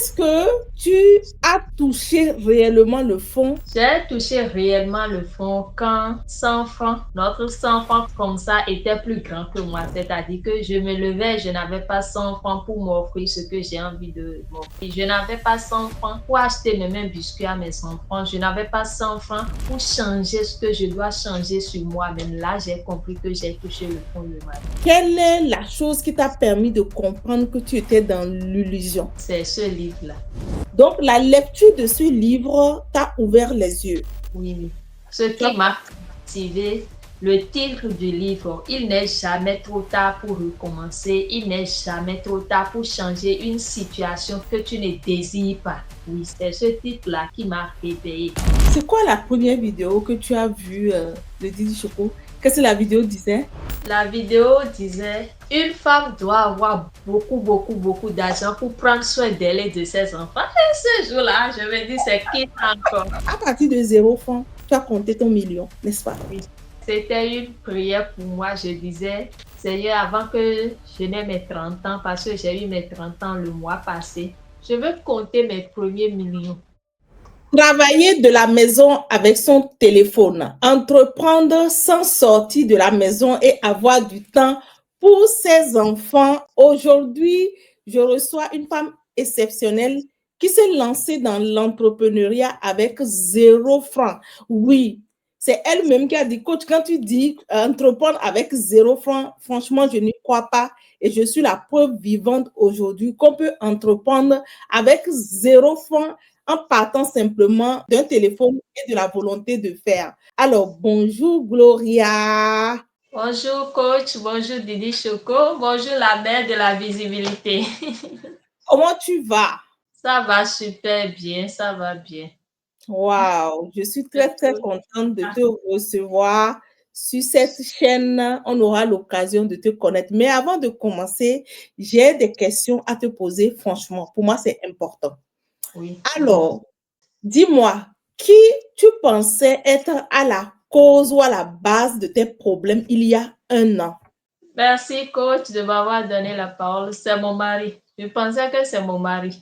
est-ce que tu as touché réellement le fond? J'ai touché réellement le fond quand 100 francs, notre 100 francs comme ça était plus grand que moi. C'est-à-dire que je me levais, je n'avais pas 100 francs pour m'offrir ce que j'ai envie de m'offrir. Je n'avais pas 100 francs pour acheter même un biscuit à mes 100 francs. Je n'avais pas 100 francs pour changer ce que je dois changer sur moi-même. Là, j'ai compris que j'ai touché le fond de ma vie. Quelle est la chose qui t'a permis de comprendre que tu étais dans l'illusion? C'est ce livre-là. Donc, la lecture de ce livre t'a ouvert les yeux. Oui, oui. Ce qui m'a activé, le titre du livre, il n'est jamais trop tard pour recommencer, il n'est jamais trop tard pour changer une situation que tu ne désires pas. Oui, c'est ce titre-là qui m'a réveillée. C'est quoi la première vidéo que tu as vue de Didi Choco? Qu'est-ce que la vidéo disait? La vidéo disait, une femme doit avoir beaucoup d'argent pour prendre soin d'elle et de ses enfants. Et ce jour-là, je me dis, c'est qui ça encore? À partir de 0 francs, tu as compté ton million, n'est-ce pas? Oui. C'était une prière pour moi. Je disais, Seigneur, avant que je n'ai mes 30 ans, parce que j'ai eu mes 30 ans le mois passé, je veux compter mes premiers millions. Travailler de la maison avec son téléphone, entreprendre sans sortir de la maison et avoir du temps pour ses enfants. Aujourd'hui, je reçois une femme exceptionnelle qui s'est lancée dans l'entrepreneuriat avec 0 francs. Oui, c'est elle-même qui a dit, coach, quand tu dis entreprendre avec 0 francs, franchement, je n'y crois pas. Et je suis la preuve vivante aujourd'hui qu'on peut entreprendre avec 0 francs en partant simplement d'un téléphone et de la volonté de faire. Alors, bonjour Gloria. Bonjour coach, bonjour Didi Choco, bonjour la mère de la visibilité. Comment tu vas? Ça va super bien, ça va bien. Wow, je suis très contente de te recevoir sur cette chaîne. On aura l'occasion de te connaître. Mais avant de commencer, j'ai des questions à te poser. Franchement, pour moi, c'est important. Oui. Alors, dis-moi, qui tu pensais être à la cause ou à la base de tes problèmes il y a 1 an? Merci coach de m'avoir donné la parole. C'est mon mari. Je pensais que c'est mon mari.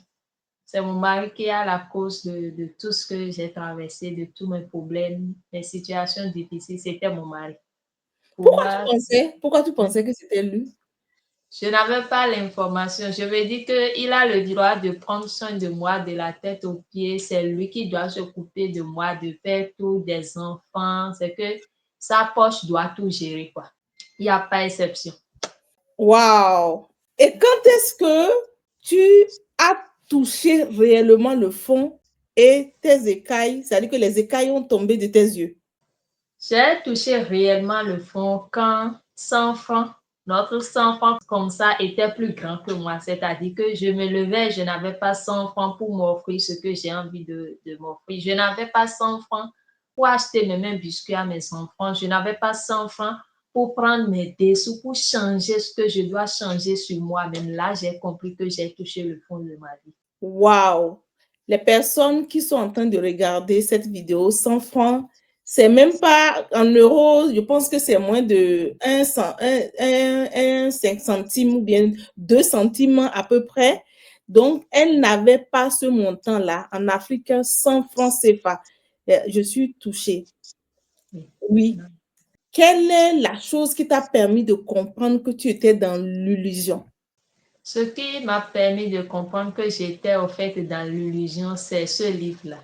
C'est mon mari qui a la cause de tout ce que j'ai traversé, de tous mes problèmes, mes situations difficiles. C'était mon mari. Pour moi, Pourquoi tu pensais que c'était lui? je n'avais pas l'information. Je me dis qu'il a le droit de prendre soin de moi de la tête aux pieds. C'est lui qui doit s'occuper de moi, de faire tout, des enfants. C'est que sa poche doit tout gérer, quoi. Il n'y a pas exception. Wow! Et quand est-ce que tu as touché réellement le fond et tes écailles, c'est-à-dire que les écailles ont tombé de tes yeux? J'ai touché réellement le fond quand 100 francs, notre 100 francs comme ça était plus grand que moi. C'est-à-dire que je me levais, je n'avais pas 100 francs pour m'offrir ce que j'ai envie de m'offrir. Je n'avais pas 100 francs pour acheter même un biscuit à mes enfants. Je n'avais pas 100 francs pour prendre mes dessous, pour changer ce que je dois changer sur moi-même. Là, j'ai compris que j'ai touché le fond de ma vie. Wow! Les personnes qui sont en train de regarder cette vidéo, 100 francs, c'est même pas en euros, je pense que c'est moins de 5 centimes ou bien 2 centimes à peu près. Donc, elle n'avait pas ce montant-là. En Afrique, 100 francs CFA. Je suis touchée. Oui. Quelle est la chose qui t'a permis de comprendre que tu étais dans l'illusion? Ce qui m'a permis de comprendre que j'étais au fait dans l'illusion, c'est ce livre-là.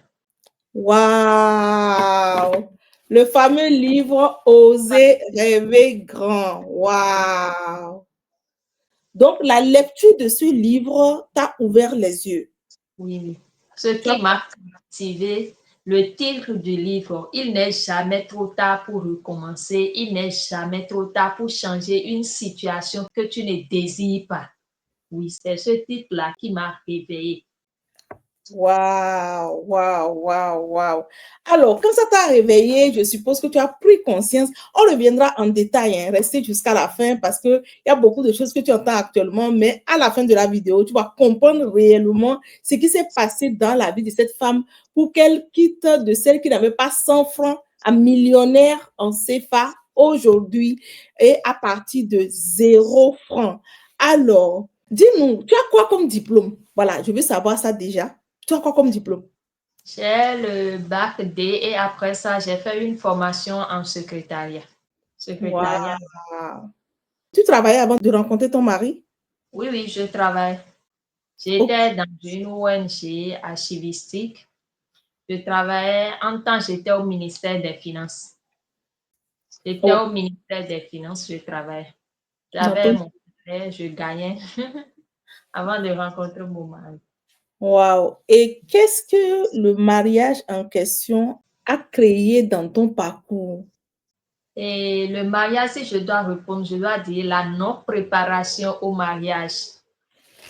Waouh! Le fameux livre Oser rêver grand. Waouh! Donc, la lecture de ce livre t'a ouvert les yeux. Oui, oui. Ce qui m'a activé, le titre du livre, il n'est jamais trop tard pour recommencer, il n'est jamais trop tard pour changer une situation que tu ne désires pas. Oui, c'est ce titre-là qui m'a réveillée. Waouh, waouh, waouh, waouh. Alors, quand ça t'a réveillé, je suppose que tu as pris conscience. On reviendra en détail, hein, restez jusqu'à la fin parce qu'il y a beaucoup de choses que tu entends actuellement, mais à la fin de la vidéo, tu vas comprendre réellement ce qui s'est passé dans la vie de cette femme pour qu'elle quitte de celle qui n'avait pas 100 francs à millionnaire en CFA aujourd'hui et à partir de 0 francs. Alors, Dis-nous, tu as quoi comme diplôme? Voilà, je veux savoir ça déjà. Tu as quoi comme diplôme? J'ai le bac D et après ça, j'ai fait une formation en secrétariat. Secrétariat. Wow. Tu travaillais avant de rencontrer ton mari? Oui, oui, je travaille. Ok. J'étais dans une ONG archivistique. Je travaillais en temps, j'étais au ministère des Finances. J'étais Ok. au ministère des Finances, je travaillais. Dans J'avais ton- mon salaire, je gagnais avant de rencontrer mon mari. Wow. Et qu'est-ce que le mariage en question a créé dans ton parcours? Et le mariage, si je dois répondre, je dois dire la non-préparation au mariage.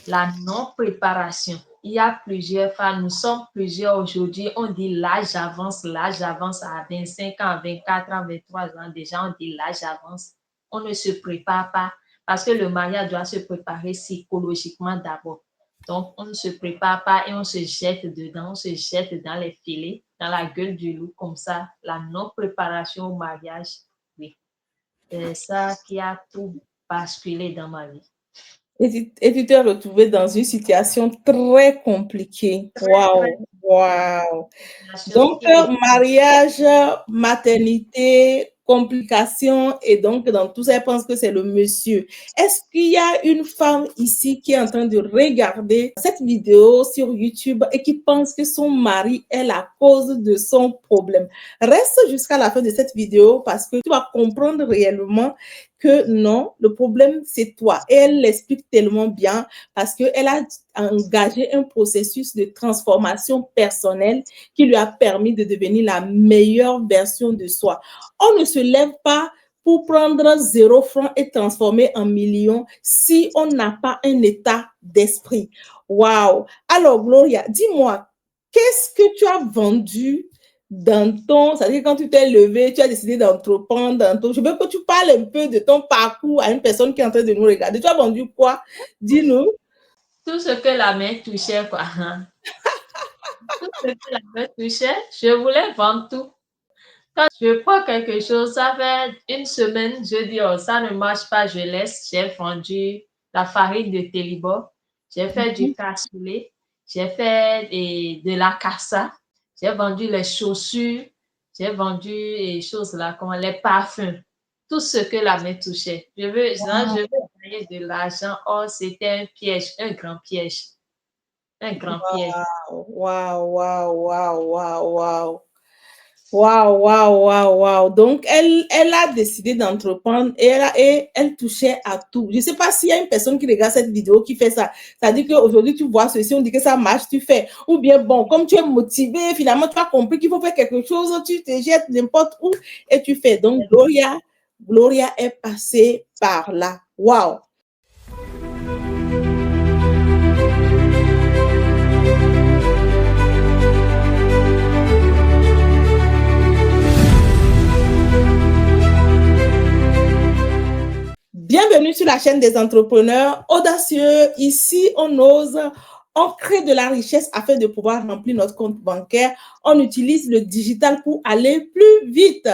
La non-préparation. Il y a plusieurs femmes, nous sommes plusieurs aujourd'hui, on dit l'âge avance à 25 ans, 24 ans, 23 ans, déjà on dit l'âge avance. On ne se prépare pas parce que le mariage doit se préparer psychologiquement d'abord. Donc, on ne se prépare pas et on se jette dedans, on se jette dans les filets, dans la gueule du loup, comme ça. La non-préparation au mariage, oui. C'est ça qui a tout basculé dans ma vie. Et tu t'es retrouvé dans une situation très compliquée. Très, très Waouh, waouh. situation Donc, qui est mariage, maternité, complications, et donc dans tout ça, elle pense que c'est le monsieur. Est-ce qu'il y a une femme ici qui est en train de regarder cette vidéo sur YouTube et qui pense que son mari est la cause de son problème? Reste jusqu'à la fin de cette vidéo parce que tu vas comprendre réellement que non, le problème, c'est toi. Et elle l'explique tellement bien parce qu'elle a engagé un processus de transformation personnelle qui lui a permis de devenir la meilleure version de soi. On ne se lève pas pour prendre 0 franc et transformer en millions si on n'a pas un état d'esprit. Waouh! Alors, Gloria, dis-moi, qu'est-ce que tu as vendu dans ton, c'est-à-dire quand tu t'es levé, tu as décidé d'entreprendre dans ton, je veux que tu parles un peu de ton parcours à une personne qui est en train de nous regarder. Tu as vendu quoi? Dis-nous. tout ce que la main touchait, quoi. Tout ce que la main touchait, je voulais vendre tout. Quand je prends quelque chose, ça fait une semaine, je dis, oh, ça ne marche pas, je laisse. J'ai vendu la farine de Télibo, j'ai fait du cassoulet, j'ai fait de la cassa, j'ai vendu les chaussures, j'ai vendu les choses là, comme les parfums, tout ce que la main touchait. Je veux gagner de l'argent. Oh, c'était un piège, un grand piège, un grand piège. Waouh, waouh, waouh, waouh, waouh. Waouh, waouh, waouh, waouh. Donc, elle a décidé d'entreprendre et elle touchait à tout. Je ne sais pas s'il y a une personne qui regarde cette vidéo qui fait ça. Ça dit qu'aujourd'hui, tu vois ceci, on dit que ça marche, tu fais. Ou bien, bon, comme tu es motivé, finalement, tu as compris qu'il faut faire quelque chose, tu te jettes n'importe où et tu fais. Donc, Gloria est passée par là. Waouh. Bienvenue sur la chaîne des entrepreneurs audacieux. Ici, on ose, on crée de la richesse afin de pouvoir remplir notre compte bancaire. On utilise le digital pour aller plus vite.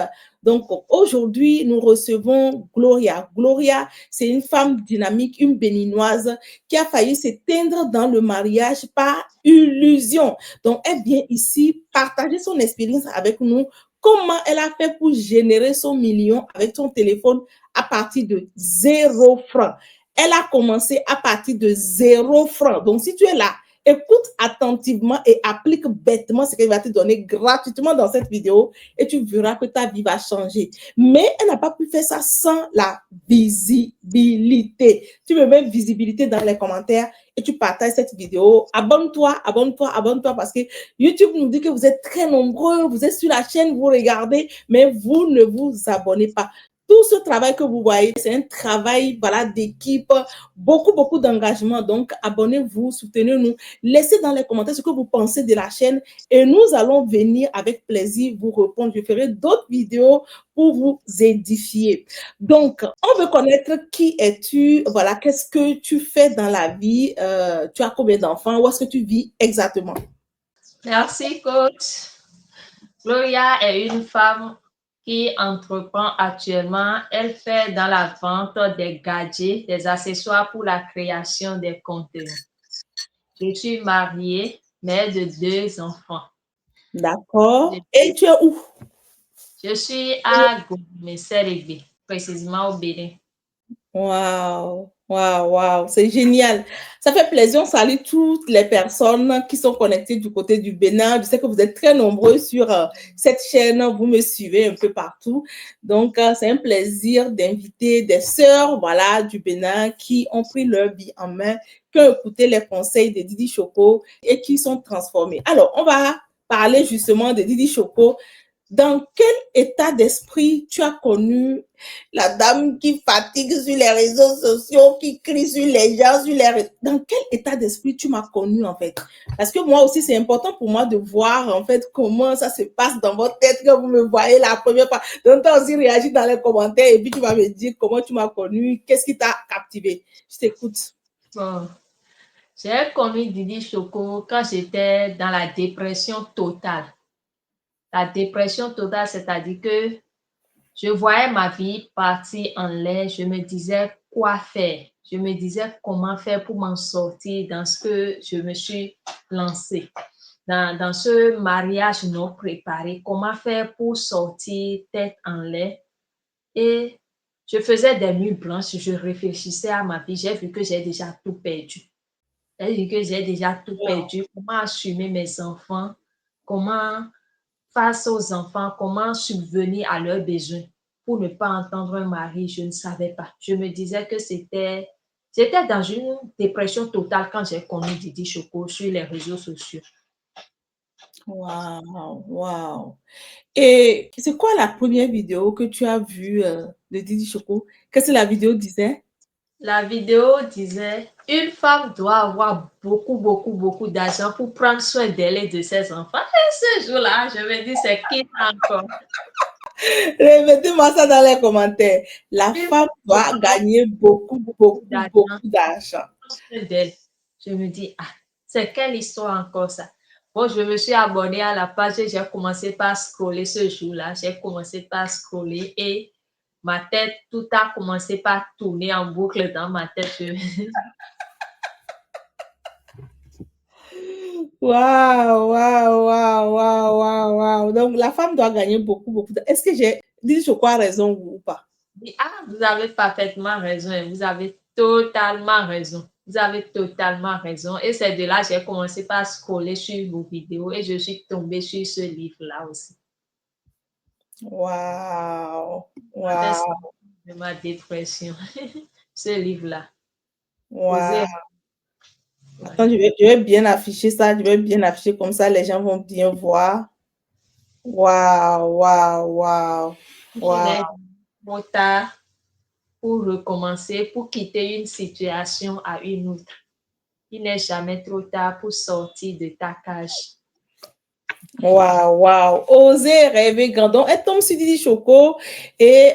Donc, aujourd'hui, nous recevons Gloria. Gloria, c'est une femme dynamique, une béninoise qui a failli s'éteindre dans le mariage par illusion. Donc, elle vient ici partager son expérience avec nous. Comment elle a fait pour générer son million avec son téléphone à partir de 0 franc. Elle a commencé à partir de 0 franc. Donc, si tu es là, écoute attentivement et applique bêtement ce qu'elle va te donner gratuitement dans cette vidéo et tu verras que ta vie va changer. Mais elle n'a pas pu faire ça sans la visibilité. Tu me mets visibilité dans les commentaires et tu partages cette vidéo. Abonne-toi, abonne-toi, abonne-toi parce que YouTube nous dit que vous êtes très nombreux, vous êtes sur la chaîne, vous regardez, mais vous ne vous abonnez pas. Tout ce travail que vous voyez, c'est un travail voilà, d'équipe, beaucoup, beaucoup d'engagement. Donc, abonnez-vous, soutenez-nous. Laissez dans les commentaires ce que vous pensez de la chaîne et nous allons venir avec plaisir vous répondre. Je ferai d'autres vidéos pour vous édifier. Donc, on veut connaître qui es-tu, voilà, qu'est-ce que tu fais dans la vie, tu as combien d'enfants, où est-ce que tu vis exactement? Merci, coach. Gloria est une femme qui entreprend actuellement. Elle fait dans la vente des gadgets, des accessoires pour la création des contenus. Je suis mariée, mère de 2 enfants. D'accord. Et tu es où? Je suis à Gomé, précisément au Bénin. Waouh, waouh, waouh, c'est génial. Ça fait plaisir. On salue toutes les personnes qui sont connectées du côté du Bénin. Je sais que vous êtes très nombreux sur cette chaîne. Vous me suivez un peu partout. Donc, c'est un plaisir d'inviter des sœurs, voilà, du Bénin qui ont pris leur vie en main, qui ont écouté les conseils de Didi Choco et qui sont transformées. Alors, on va parler justement de Didi Choco. Dans quel état d'esprit tu as connu la dame qui fatigue sur les réseaux sociaux, qui crie sur les gens, Dans quel état d'esprit tu m'as connu, en fait? Parce que moi aussi, c'est important pour moi de voir, en fait, comment ça se passe dans votre tête quand vous me voyez la première fois. Donc, tu as aussi réagi dans les commentaires et puis tu vas me dire comment tu m'as connu, qu'est-ce qui t'a captivé. Je t'écoute. Bon, j'ai connu Didi Choco quand j'étais dans la dépression totale. La dépression totale, c'est-à-dire que je voyais ma vie partir en l'air. Je me disais quoi faire. Je me disais comment faire pour m'en sortir dans ce que je me suis lancée. Dans ce mariage non préparé, comment faire pour sortir tête en l'air. Et je faisais des nuits blanches, je réfléchissais à ma vie. J'ai vu que j'ai déjà tout perdu. J'ai vu que j'ai déjà tout perdu. Comment assumer mes enfants? Comment face aux enfants, comment subvenir à leurs besoins pour ne pas entendre un mari, je ne savais pas. Je me disais que j'étais dans une dépression totale quand j'ai connu Didi Choco sur les réseaux sociaux. Waouh, waouh. Et c'est quoi la première vidéo que tu as vue de Didi Choco? Qu'est-ce que la vidéo disait? La vidéo disait, une femme doit avoir beaucoup, beaucoup, beaucoup d'argent pour prendre soin d'elle et de ses enfants. Et ce jour-là, je me dis, c'est qui ça encore? Mettez-moi ça dans les commentaires. La Une femme femme doit doit avoir gagner beaucoup, beaucoup beaucoup, d'argent beaucoup d'argent. d'elle. Je me dis, ah, c'est quelle histoire encore ça? Bon, je me suis abonnée à la page et j'ai commencé par scroller ce jour-là. J'ai commencé par scroller et ma tête, tout a commencé par tourner en boucle dans ma tête. Waouh, waouh, waouh, waouh, waouh, waouh. Donc, la femme doit gagner beaucoup, beaucoup d'argent. Est-ce que j'ai dit je crois raison ou pas? Ah, vous avez parfaitement raison. Vous avez totalement raison. Vous avez totalement raison. Et c'est de là que j'ai commencé par scroller sur vos vidéos et je suis tombée sur ce livre-là aussi. Waouh, Ça fait waouh, sortir de ma dépression. Ce livre-là. waouh. Osez. Attends, je vais bien afficher ça. Je vais bien afficher comme ça, les gens vont bien voir. Waouh, waouh, waouh, Il waouh. est trop tard pour recommencer, pour quitter une situation à une autre. Il n'est jamais trop tard pour sortir de ta cage. Waouh, waouh. Oser rêver grand. Donc, elle tombe sur Didi Choco et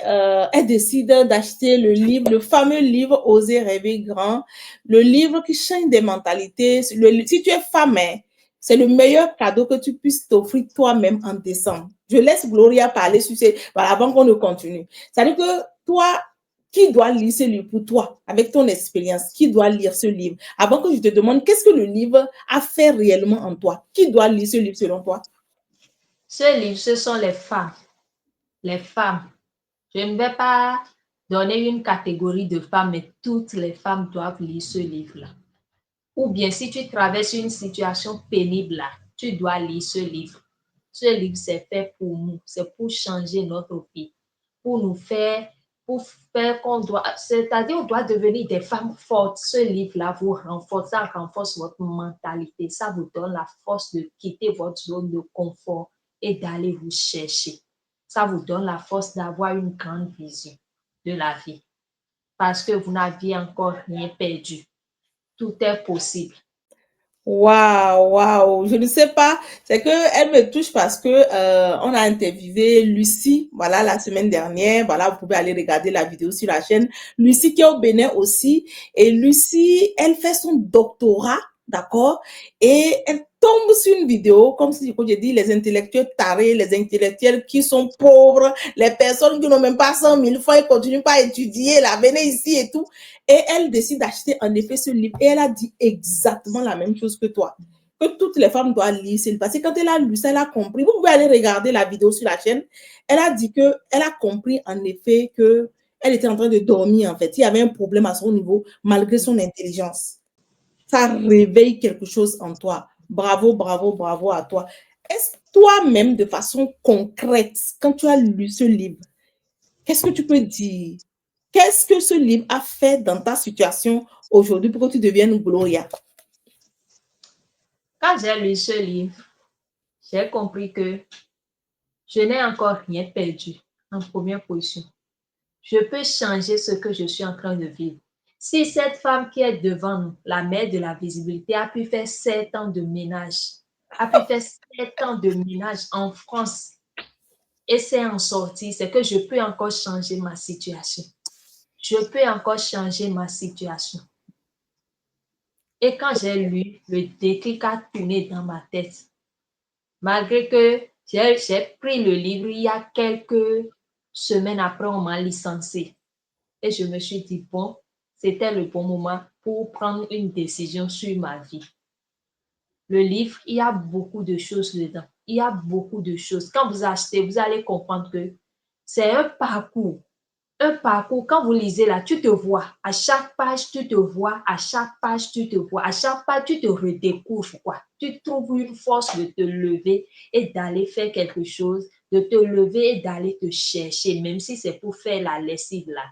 elle décide d'acheter le livre, le fameux livre Oser rêver grand, le livre qui change des mentalités. Si tu es femme, hein, c'est le meilleur cadeau que tu puisses t'offrir toi-même en décembre. Je laisse Gloria parler sur ces, voilà, avant qu'on ne continue. C'est-à-dire que toi, qui doit lire ce livre pour toi, avec ton expérience, qui doit lire ce livre? Avant que je te demande qu'est-ce que le livre a fait réellement en toi, qui doit lire ce livre selon toi? Ce livre, ce sont les femmes. Les femmes. Je ne vais pas donner une catégorie de femmes, mais toutes les femmes doivent lire ce livre-là. Ou bien, si tu traverses une situation pénible, là, tu dois lire ce livre. Ce livre, c'est fait pour nous. C'est pour changer notre vie. Pour faire qu'on doit, c'est-à-dire on doit devenir des femmes fortes. Ce livre-là vous renforce, ça renforce votre mentalité. Ça vous donne la force de quitter votre zone de confort et d'aller vous chercher. Ça vous donne la force d'avoir une grande vision de la vie. Parce que vous n'aviez encore rien perdu. Tout est possible. Waouh, waouh, je ne sais pas, c'est que elle me touche parce que on a interviewé Lucie, voilà, la semaine dernière, voilà, vous pouvez aller regarder la vidéo sur la chaîne. Lucie qui est au Bénin aussi, et Lucie, elle fait son doctorat, d'accord, et elle tombe sur une vidéo, comme si j'ai dit, les intellectuels tarés, les intellectuels qui sont pauvres, les personnes qui n'ont même pas 100 000 francs, ils continuent pas à étudier, là, venez ici et tout. Et elle décide d'acheter en effet ce livre. Et elle a dit exactement la même chose que toi, que toutes les femmes doivent lire. C'est parce que quand elle a lu ça, elle a compris. Vous pouvez aller regarder la vidéo sur la chaîne. Elle a dit que elle a compris en effet que elle était en train de dormir, en fait. Il y avait un problème à son niveau, malgré son intelligence. Ça réveille quelque chose en toi. Bravo, bravo, bravo à toi. Est-ce toi-même, de façon concrète, quand tu as lu ce livre, qu'est-ce que tu peux dire? Qu'est-ce que ce livre a fait dans ta situation aujourd'hui pour que tu deviennes Gloria? Quand j'ai lu ce livre, j'ai compris que je n'ai encore rien perdu en première position. Je peux changer ce que je suis en train de vivre. Si cette femme qui est devant nous, la mère de la visibilité, a pu faire 7 ans de ménage, a pu faire 7 ans de ménage en France et c'est en sortir, c'est que je peux encore changer ma situation. Je peux encore changer ma situation. Et quand j'ai lu, le déclic a tourné dans ma tête. Malgré que j'ai pris le livre il y a quelques semaines après, on m'a licencié. Et je me suis dit, bon, c'était le bon moment pour prendre une décision sur ma vie. Le livre, il y a beaucoup de choses dedans. Il y a beaucoup de choses. Quand vous achetez, vous allez comprendre que c'est un parcours. Un parcours, quand vous lisez là, tu te vois. À chaque page, tu te vois. À chaque page, tu te vois. À chaque page, tu te redécouvres, quoi. Tu trouves une force de te lever et d'aller faire quelque chose, de te lever et d'aller te chercher, même si c'est pour faire la lessive là.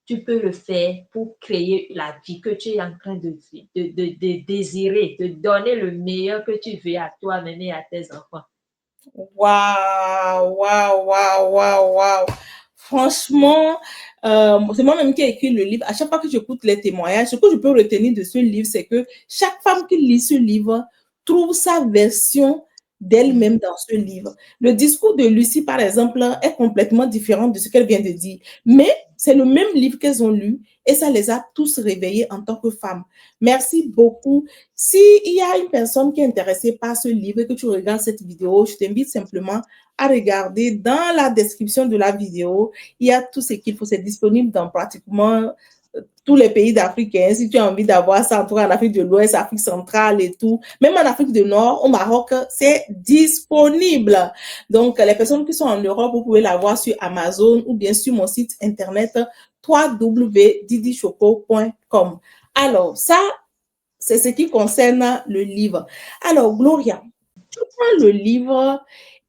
Tu peux le faire pour créer la vie que tu es en train de désirer, de donner le meilleur que tu veux à toi-même et à tes enfants. Waouh, waouh, waouh, waouh, waouh. Franchement, c'est moi-même qui ai écrit le livre. À chaque fois que j'écoute les témoignages, ce que je peux retenir de ce livre, c'est que chaque femme qui lit ce livre trouve sa version d'elle-même dans ce livre. Le discours de Lucie, par exemple, est complètement différent de ce qu'elle vient de dire. Mais c'est le même livre qu'elles ont lu et ça les a tous réveillées en tant que femmes. Merci beaucoup. S'il y a une personne qui est intéressée par ce livre et que tu regardes cette vidéo, je t'invite simplement à regarder dans la description de la vidéo. Il y a tout ce qu'il faut. C'est disponible dans pratiquement tous les pays d'Afrique. Hein. Si tu as envie d'avoir ça, en Afrique de l'Ouest, Afrique centrale et tout, même en Afrique du Nord, au Maroc, c'est disponible. Donc, les personnes qui sont en Europe, vous pouvez l'avoir sur Amazon ou bien sur mon site internet www.didichoco.com. Alors, ça, c'est ce qui concerne le livre. Alors, Gloria, tu prends le livre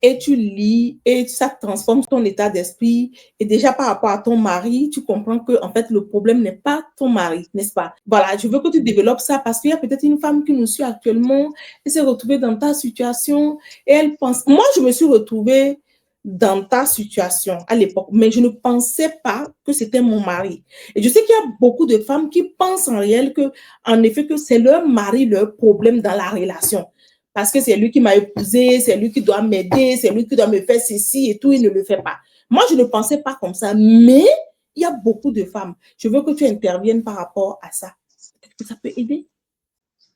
et tu lis et ça transforme ton état d'esprit. Et déjà par rapport à ton mari, tu comprends que en fait le problème n'est pas ton mari, n'est-ce pas? Voilà, je veux que tu développes ça parce qu'il y a peut-être une femme qui nous suit actuellement et s'est retrouvée dans ta situation et elle pense. Moi, je me suis retrouvée dans ta situation à l'époque, mais je ne pensais pas que c'était mon mari. Et je sais qu'il y a beaucoup de femmes qui pensent en réel que, en effet, que c'est leur mari leur problème dans la relation. Parce que c'est lui qui m'a épousée, c'est lui qui doit m'aider, c'est lui qui doit me faire ceci et tout, il ne le fait pas. Moi, je ne pensais pas comme ça, mais il y a beaucoup de femmes. Je veux que tu interviennes par rapport à ça. Peut-être que ça peut aider.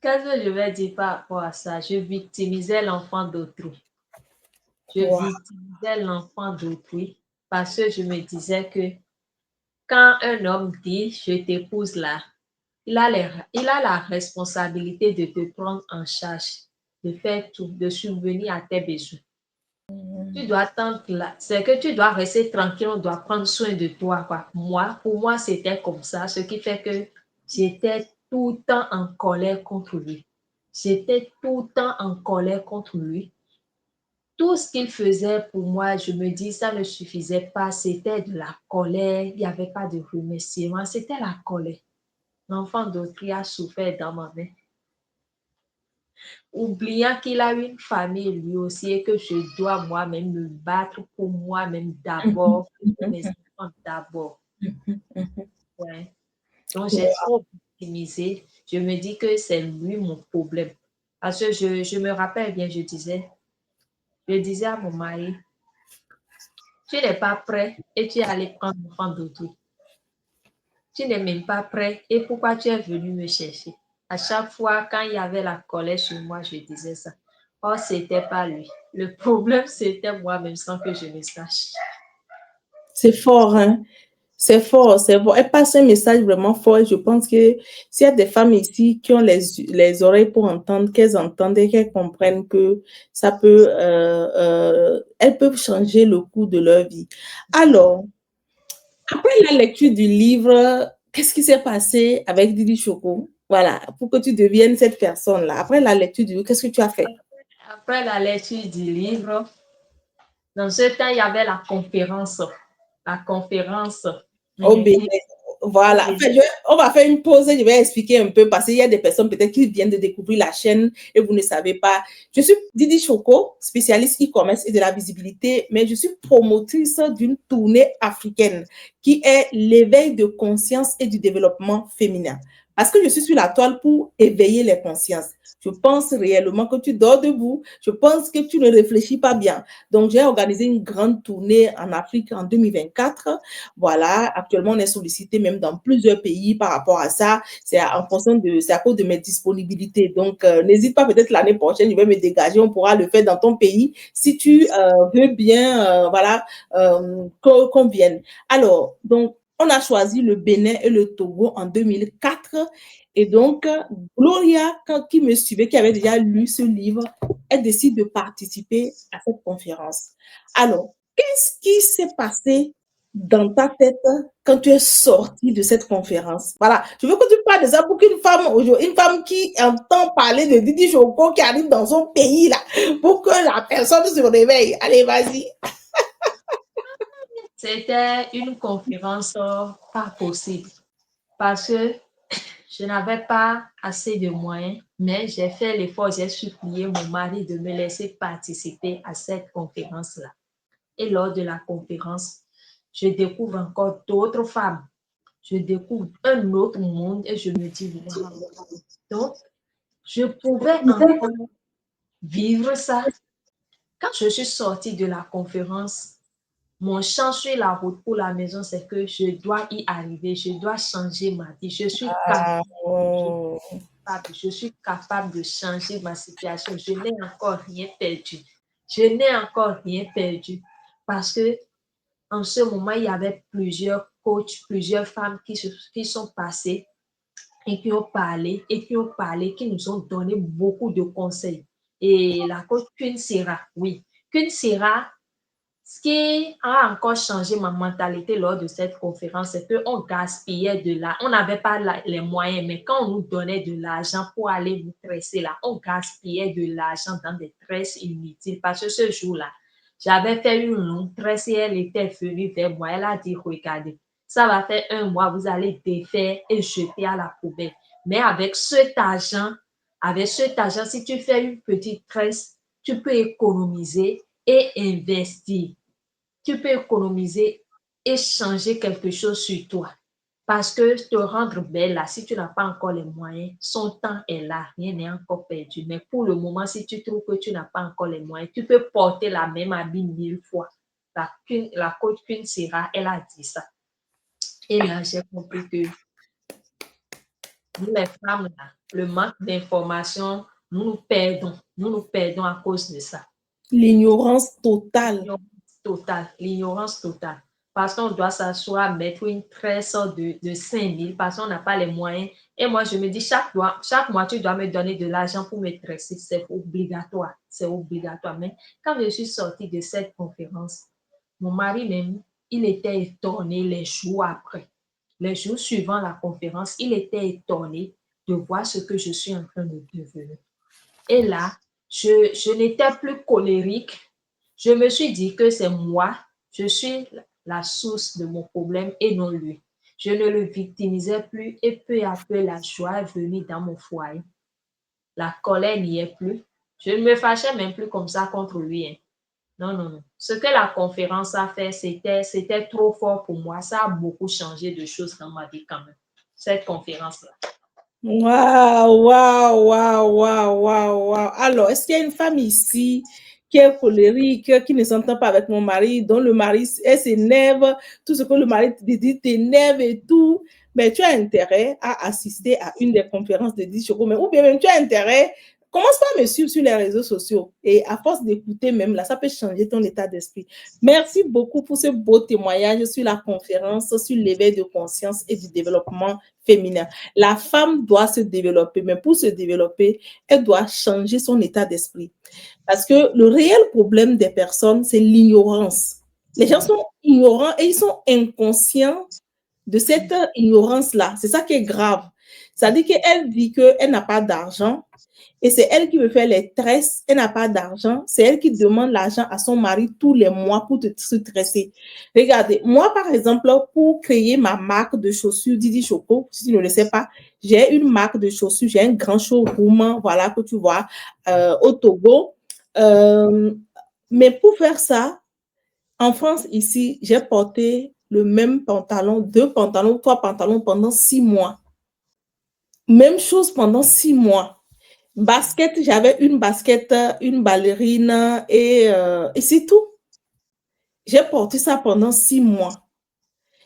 Qu'est-ce que je vais dire par rapport à ça? Je victimisais l'enfant d'autrui. Je Wow. victimisais l'enfant d'autrui parce que je me disais que quand un homme dit je t'épouse là, il a la responsabilité de te prendre en charge, de faire tout, de subvenir à tes besoins. Tu dois attendre là. C'est que tu dois rester tranquille, on doit prendre soin de toi, quoi. Moi, pour moi, c'était comme ça, ce qui fait que j'étais tout le temps en colère contre lui. J'étais tout le temps en colère contre lui. Tout ce qu'il faisait pour moi, je me dis, ça ne suffisait pas. C'était de la colère. Il n'y avait pas de remerciement. C'était la colère. L'enfant d'autrui a souffert dans ma main. Oubliant qu'il a une famille lui aussi et que je dois moi-même me battre pour moi-même d'abord, pour mes enfants d'abord. Ouais. Donc, j'ai trop victimisé. Je me dis que c'est lui mon problème. Parce que je me rappelle bien, je disais à mon mari, tu n'es pas prêt et tu es allé prendre l'enfant d'autrui. Tu n'es même pas prêt et pourquoi tu es venu me chercher? À chaque fois, quand il y avait la colère sur moi, je disais ça. Oh, c'était pas lui. Le problème, c'était moi-même sans que je le sache. C'est fort, hein? C'est fort, c'est fort. Elle passe un message vraiment fort. Et je pense que s'il y a des femmes ici qui ont les oreilles pour entendre, qu'elles entendent et qu'elles comprennent que ça peut, elles peuvent changer le cours de leur vie. Alors, après la lecture du livre, qu'est-ce qui s'est passé avec Didi Choco? Voilà, pour que tu deviennes cette personne-là. Après la lecture du livre, qu'est-ce que tu as fait? Après la lecture du livre, dans ce temps, il y avait la conférence. La conférence. Au Bénin. Voilà. Enfin, on va faire une pause et je vais expliquer un peu parce qu'il y a des personnes peut-être qui viennent de découvrir la chaîne et vous ne savez pas. Je suis Didi Choco, spécialiste e-commerce et de la visibilité, mais je suis promotrice d'une tournée africaine qui est l'éveil de conscience et du développement féminin. Parce que je suis sur la toile pour éveiller les consciences. Je pense réellement que tu dors debout. Je pense que tu ne réfléchis pas bien. Donc, j'ai organisé une grande tournée en Afrique en 2024. Voilà, actuellement, on est sollicité même dans plusieurs pays par rapport à ça. C'est en fonction de, c'est à cause de mes disponibilités. Donc, n'hésite pas, peut-être l'année prochaine, je vais me dégager, on pourra le faire dans ton pays si tu veux bien, voilà, qu'on vienne. Alors, donc, on a choisi le Bénin et le Togo en 2004. Et donc, Gloria, qui me suivait, qui avait déjà lu ce livre, elle décide de participer à cette conférence. Alors, qu'est-ce qui s'est passé dans ta tête quand tu es sortie de cette conférence? Voilà, je veux que tu parles de ça pour qu'une femme, une femme qui entend parler de Didi Choco qui arrive dans son pays, là, pour que la personne se réveille. Allez, vas-y. C'était une conférence pas possible parce que je n'avais pas assez de moyens, mais j'ai fait l'effort, j'ai supplié mon mari de me laisser participer à cette conférence-là. Et lors de la conférence, je découvre encore d'autres femmes. Je découvre un autre monde et je me dis, wow. Donc, je pouvais encore vivre ça. Quand je suis sortie de la conférence, mon champ sur la route pour la maison, c'est que je dois y arriver, je dois changer ma vie. Ah, oh. Je suis capable de changer ma situation. Je n'ai encore rien perdu. Je n'ai encore rien perdu parce que en ce moment, il y avait plusieurs coachs, plusieurs femmes qui sont passées et qui ont parlé, qui nous ont donné beaucoup de conseils. Et la coach Queen Sera, oui. Queen Sera, ce qui a encore changé ma mentalité lors de cette conférence, c'est qu'on gaspillait de l'argent. On n'avait pas les moyens, mais quand on nous donnait de l'argent pour aller vous tresser là, on gaspillait de l'argent dans des tresses inutiles. Parce que ce jour-là, j'avais fait une longue tresse et elle était venue vers moi. Elle a dit, regardez, ça va faire 1 mois, vous allez défaire et jeter à la poubelle. Mais avec cet argent, si tu fais une petite tresse, tu peux économiser et investir. Tu peux économiser et changer quelque chose sur toi. Parce que te rendre belle là, si tu n'as pas encore les moyens, son temps est là, rien n'est encore perdu. Mais pour le moment, si tu trouves que tu n'as pas encore les moyens, tu peux porter la même habit 1000 fois. La coach Queen Sera, elle a dit ça. Et là, j'ai compris que nous, les femmes, là, le manque d'information, nous nous perdons à cause de ça. L'ignorance totale. L'ignorance totale. Parce qu'on doit s'asseoir, mettre une tresse de 5000 parce qu'on n'a pas les moyens. Et moi, je me dis, chaque mois, tu dois me donner de l'argent pour me tresser. C'est obligatoire. C'est obligatoire. Mais quand je suis sortie de cette conférence, mon mari même, il était étonné les jours après. Les jours suivant la conférence, il était étonné de voir ce que je suis en train de devenir. Et là, je n'étais plus colérique. Je me suis dit que c'est moi, je suis la source de mon problème et non lui. Je ne le victimisais plus et peu à peu, la joie est venue dans mon foyer. La colère n'y est plus. Je ne me fâchais même plus comme ça contre lui. Hein. Non, non, non. Ce que la conférence a fait, c'était trop fort pour moi. Ça a beaucoup changé de choses dans ma vie quand même. Cette conférence-là. Waouh, waouh, waouh, waouh, waouh, waouh. Alors, est-ce qu'il y a une femme ici qui est colérique, qui ne s'entend pas avec mon mari, dont le mari, elle s'énerve, tout ce que le mari dit t'énerve et tout, mais tu as intérêt à assister à une des conférences de Didi Choco, mais ou bien même tu as intérêt, commence par me suivre sur les réseaux sociaux et à force d'écouter même là, ça peut changer ton état d'esprit. Merci beaucoup pour ce beau témoignage sur la conférence sur l'éveil de conscience et du développement féminin. La femme doit se développer, mais pour se développer, elle doit changer son état d'esprit. Parce que le réel problème des personnes, c'est l'ignorance. Les gens sont ignorants et ils sont inconscients de cette ignorance-là. C'est ça qui est grave. C'est-à-dire qu'elle dit qu'elle n'a pas d'argent et c'est elle qui veut faire les tresses. Elle n'a pas d'argent. C'est elle qui demande l'argent à son mari tous les mois pour se tresser. Regardez, moi, par exemple, pour créer ma marque de chaussures Didi Choco, si tu ne le sais pas, j'ai une marque de chaussures, j'ai un grand showroom, voilà, que tu vois, au Togo. Mais pour faire ça, en France, ici, j'ai porté le même pantalon, 2 pantalons, 3 pantalons pendant 6 mois. Même chose pendant 6 mois. Basket, j'avais une basket, une ballerine et c'est tout. J'ai porté ça pendant 6 mois.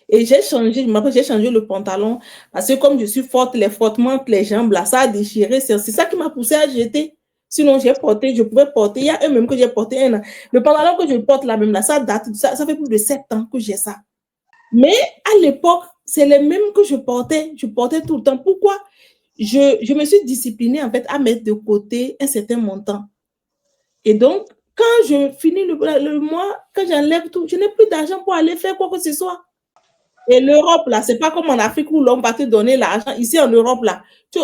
Et j'ai changé, je m'appelle, j'ai changé le pantalon parce que comme je suis forte, les frottements entre les jambes, là, ça a déchiré. C'est ça qui m'a poussé à jeter. Sinon, j'ai porté, je pouvais porter. Il y a eux même que j'ai porté un an. Le pantalon que je porte là même, là, ça date, ça fait plus de 7 ans que j'ai ça. Mais à l'époque, c'est les mêmes que je portais. Je portais tout le temps. Pourquoi? Je me suis disciplinée en fait à mettre de côté un certain montant. Et donc, quand je finis le mois, quand j'enlève tout, je n'ai plus d'argent pour aller faire quoi que ce soit. Et l'Europe, là, c'est pas comme en Afrique où l'homme va te donner l'argent. Ici, en Europe, là,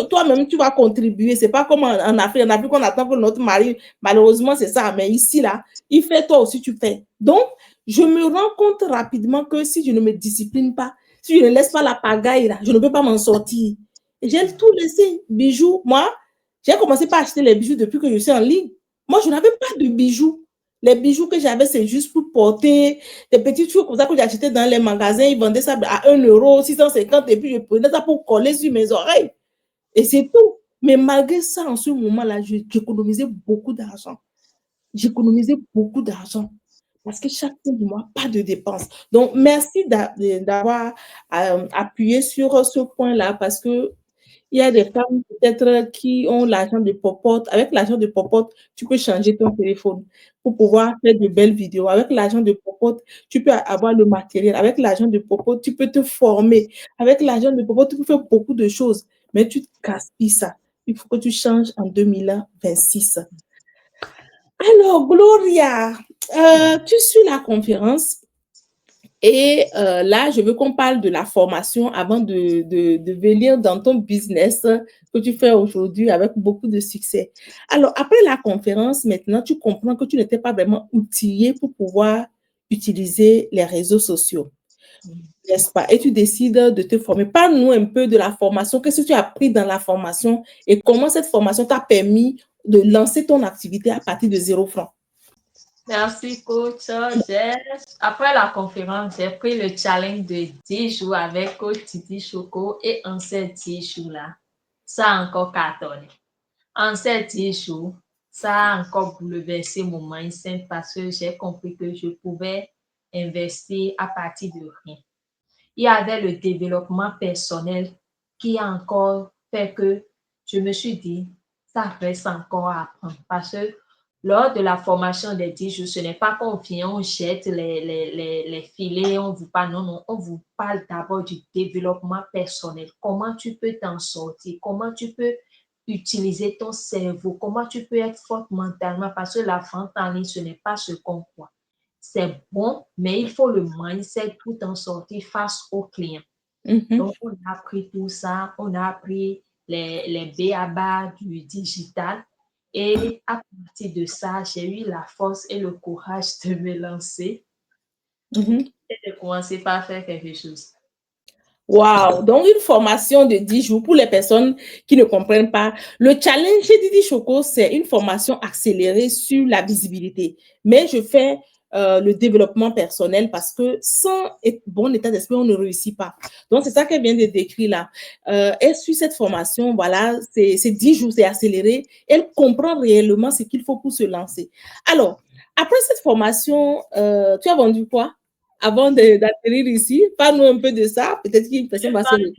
toi-même, tu vas contribuer. C'est pas comme en Afrique. En Afrique, on attend que notre mari, malheureusement, c'est ça. Mais ici, là, il fait, toi aussi, tu fais. Donc, je me rends compte rapidement que si je ne me discipline pas, si je ne laisse pas la pagaille, là, je ne peux pas m'en sortir. Et j'ai tout laissé. Bijoux. Moi, j'ai commencé par acheter les bijoux depuis que je suis en ligne. Moi, je n'avais pas de bijoux. Les bijoux que j'avais, c'est juste pour porter des petits trucs comme ça que j'achetais dans les magasins. Ils vendaient ça à 1 euro, 650, et puis je prenais ça pour coller sur mes oreilles. Et c'est tout. Mais malgré ça, en ce moment-là, j'économisais beaucoup d'argent. J'économisais beaucoup d'argent. Parce que chaque fin du mois, pas de dépenses. Donc, merci d'avoir appuyé sur ce point-là parce que il y a des femmes peut-être qui ont l'argent de popote. Avec l'argent de popote, tu peux changer ton téléphone pour pouvoir faire de belles vidéos. Avec l'argent de popote, tu peux avoir le matériel. Avec l'argent de popote, tu peux te former. Avec l'argent de popote, tu peux faire beaucoup de choses. Mais tu te gaspilles ça. Il faut que tu changes en 2026. Alors, Gloria, tu suis la conférence. Et là, je veux qu'on parle de la formation avant de venir dans ton business que tu fais aujourd'hui avec beaucoup de succès. Alors, après la conférence, maintenant, tu comprends que tu n'étais pas vraiment outillé pour pouvoir utiliser les réseaux sociaux, n'est-ce pas? Et tu décides de te former. Parle-nous un peu de la formation. Qu'est-ce que tu as appris dans la formation et comment cette formation t'a permis de lancer ton activité à partir de 0 francs? Merci, coach. Après la conférence, j'ai pris le challenge de 10 jours avec coach Didi Choco et en ces 10 jours-là, ça a encore cartonné. En ces 10 jours, ça a encore bouleversé mon mindset parce que j'ai compris que je pouvais investir à partir de rien. Il y avait le développement personnel qui a encore fait que je me suis dit, ça reste encore à apprendre parce que lors de la formation des 10 jours, ce n'est pas qu'on vient, on jette les filets, on vous parle, non, on vous parle d'abord du développement personnel. Comment tu peux t'en sortir, comment tu peux utiliser ton cerveau, comment tu peux être forte mentalement parce que la vente en ligne, ce n'est pas ce qu'on croit. C'est bon, mais il faut le mindset pour t'en sortir face aux clients. Donc, on a appris tout ça, on a appris les b.a.-ba du digital. Et à partir de ça, j'ai eu la force et le courage de me lancer et de commencer par faire quelque chose. Wow! Donc, une formation de 10 jours pour les personnes qui ne comprennent pas. Le challenge chez Didi Choco, c'est une formation accélérée sur la visibilité. Mais je fais le développement personnel parce que sans bon état d'esprit, on ne réussit pas. Donc, c'est ça qu'elle vient de décrire là. Elle suit cette formation, voilà, c'est 10 jours, c'est accéléré. Elle comprend réellement ce qu'il faut pour se lancer. Alors, après cette formation, tu as vendu quoi? avant d'atterrir ici. Parle-nous un peu de ça. Peut-être qu'une personne va se reconnaître.